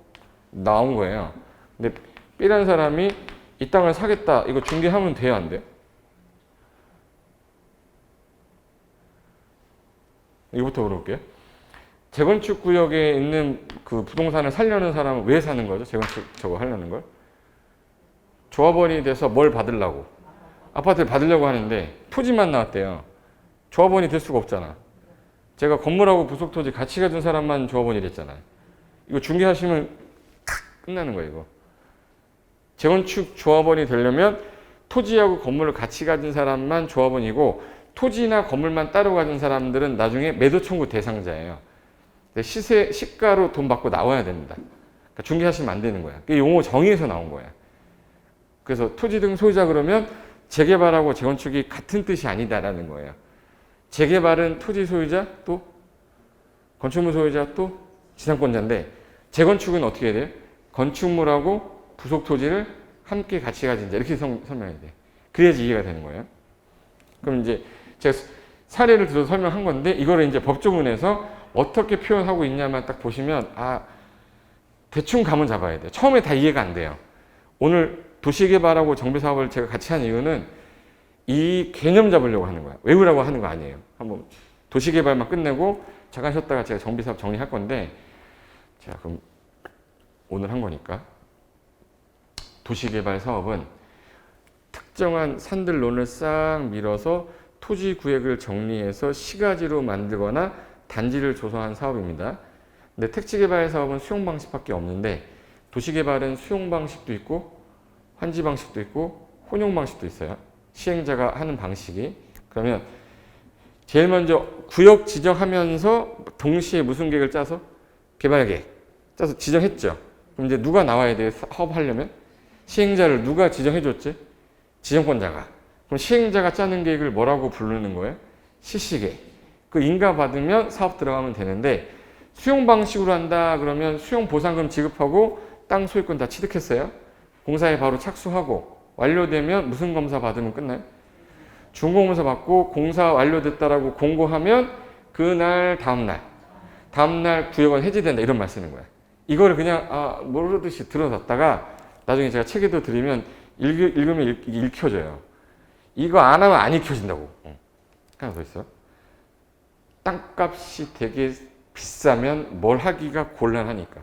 S1: 나온 거예요. 근데 B라는 사람이 이 땅을 사겠다. 이거 중개하면 돼요, 안 돼요? 이거부터 물어볼게요. 재건축 구역에 있는 그 부동산을 사려는 사람은 왜 사는 거죠? 재건축 저거 하려는 걸? 조합원이 돼서 뭘 받으려고? 아파트를 받으려고 하는데 토지만 나왔대요. 조합원이 될 수가 없잖아. 제가 건물하고 부속 토지 같이 가진 사람만 조합원이 됐잖아요. 이거 중개하시면 끝나는 거예요, 이거. 재건축 조합원이 되려면 토지하고 건물을 같이 가진 사람만 조합원이고 토지나 건물만 따로 가진 사람들은 나중에 매도 청구 대상자예요. 시가로 돈 받고 나와야 됩니다. 그러니까 중개하시면 안 되는 거야. 그게 용어 정의에서 나온 거야. 그래서 토지 등 소유자 그러면 재개발하고 재건축이 같은 뜻이 아니다라는 거예요. 재개발은 토지 소유자 또 건축물 소유자 또 지상권자인데 재건축은 어떻게 해야 돼요? 건축물하고 부속 토지를 함께 같이 가진 자 이렇게 설명해야 돼. 그래야지 이해가 되는 거예요. 그럼 이제 제가 사례를 들어서 설명한 건데 이거를 이제 법조문에서 어떻게 표현하고 있냐만 딱 보시면 대충 감은 잡아야 돼요. 처음에 다 이해가 안 돼요. 오늘 도시개발하고 정비사업을 제가 같이 한 이유는 이 개념 잡으려고 하는 거야. 외우라고 하는 거 아니에요. 한번 도시개발만 끝내고 잠깐 쉬었다가 제가 정비사업 정리할 건데 자 그럼 오늘 한 거니까 도시개발 사업은 특정한 산들론을 싹 밀어서 토지 구획을 정리해서 시가지로 만들거나 단지를 조성한 사업입니다. 근데 택지개발 사업은 수용 방식밖에 없는데 도시개발은 수용 방식도 있고 환지 방식도 있고 혼용 방식도 있어요. 시행자가 하는 방식이. 그러면 제일 먼저 구역 지정하면서 동시에 무슨 계획을 짜서? 개발 계획 짜서 지정했죠. 그럼 이제 누가 나와야 돼요? 사업하려면? 시행자를 누가 지정해줬지? 지정권자가. 그럼 시행자가 짜는 계획을 뭐라고 부르는 거예요? 실시계획. 그 인가 받으면 사업 들어가면 되는데 수용 방식으로 한다 그러면 수용 보상금 지급하고 땅 소유권 다 취득했어요. 공사에 바로 착수하고 완료되면 무슨 검사 받으면 끝나요? 준공검사 받고 공사 완료됐다라고 공고하면 그날 다음날 구역은 해지된다 이런 말 쓰는 거야. 이거를 그냥 모르듯이 들어뒀다가 나중에 제가 책에도 드리면 읽으면 읽혀져요. 이거 안 하면 안 읽혀진다고. 하나 더 있어. 땅값이 되게 비싸면 뭘 하기가 곤란하니까.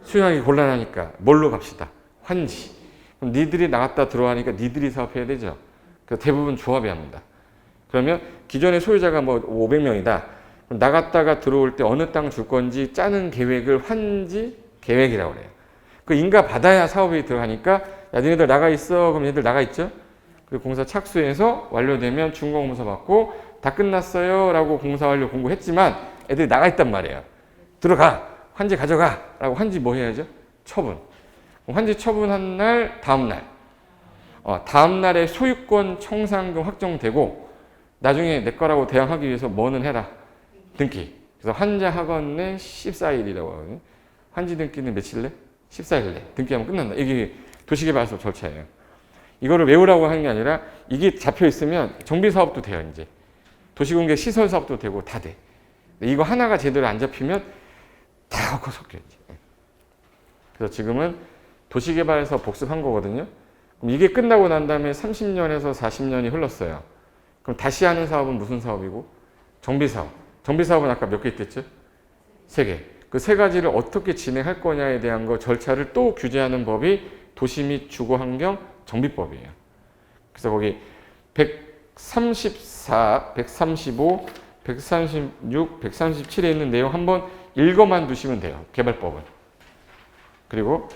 S1: 수용하기 곤란하니까 뭘로 갑시다. 환지. 그럼 니들이 나갔다 들어가니까 니들이 사업해야 되죠. 그래서 대부분 조합이 합니다. 그러면 기존의 소유자가 뭐 500명이다. 그럼 나갔다가 들어올 때 어느 땅 줄 건지 짜는 계획을 환지 계획이라고 그래요. 그 인가 받아야 사업이 들어가니까 야 니네들 나가 있어. 그럼 얘들 나가 있죠. 그리고 공사 착수해서 완료되면 준공검사 받고 다 끝났어요 라고 공사 완료 공고했지만 애들이 나가 있단 말이에요. 들어가. 환지 가져가. 라고 환지 뭐 해야죠? 처분. 환지 처분한 날 다음날 다음날에 소유권 청산금 확정되고 나중에 내 거라고 대항하기 위해서 뭐는 해라. 등기. 그래서 환자학원내 14일이라고 하거든요. 환지 등기는 며칠 내? 14일 내. 등기하면 끝난다. 이게 도시개발사업 절차예요. 이거를 외우라고 하는 게 아니라 이게 잡혀 있으면 정비사업도 돼요. 이제 도시공개 시설사업도 되고 다 돼. 이거 하나가 제대로 안 잡히면 다 섞어 섞여있지. 그래서 지금은 도시개발에서 복습한 거거든요. 그럼 이게 끝나고 난 다음에 30년에서 40년이 흘렀어요. 그럼 다시 하는 사업은 무슨 사업이고? 정비사업. 정비사업은 아까 몇 개 있댔죠? 3개. 그 3가지를 어떻게 진행할 거냐에 대한 거 절차를 또 규제하는 법이 도시 및 주거환경 정비법이에요. 그래서 거기 134, 135, 136, 137에 있는 내용 한번 읽어만 두시면 돼요. 개발법은. 그리고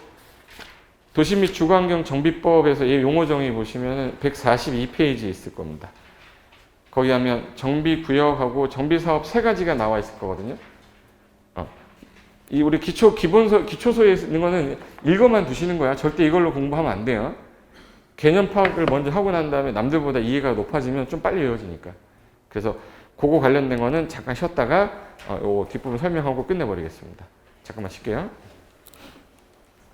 S1: 도시 및 주거환경 정비법에서 이 용어 정의 보시면 142페이지에 있을 겁니다. 거기 하면 정비구역하고 정비사업 3가지가 나와 있을 거거든요. 이 우리 기초소에 있는 거는 읽어만 두시는 거야. 절대 이걸로 공부하면 안 돼요. 개념 파악을 먼저 하고 난 다음에 남들보다 이해가 높아지면 좀 빨리 외워지니까. 그래서 그거 관련된 거는 잠깐 쉬었다가 요 뒷부분 설명하고 끝내버리겠습니다. 잠깐만 쉴게요.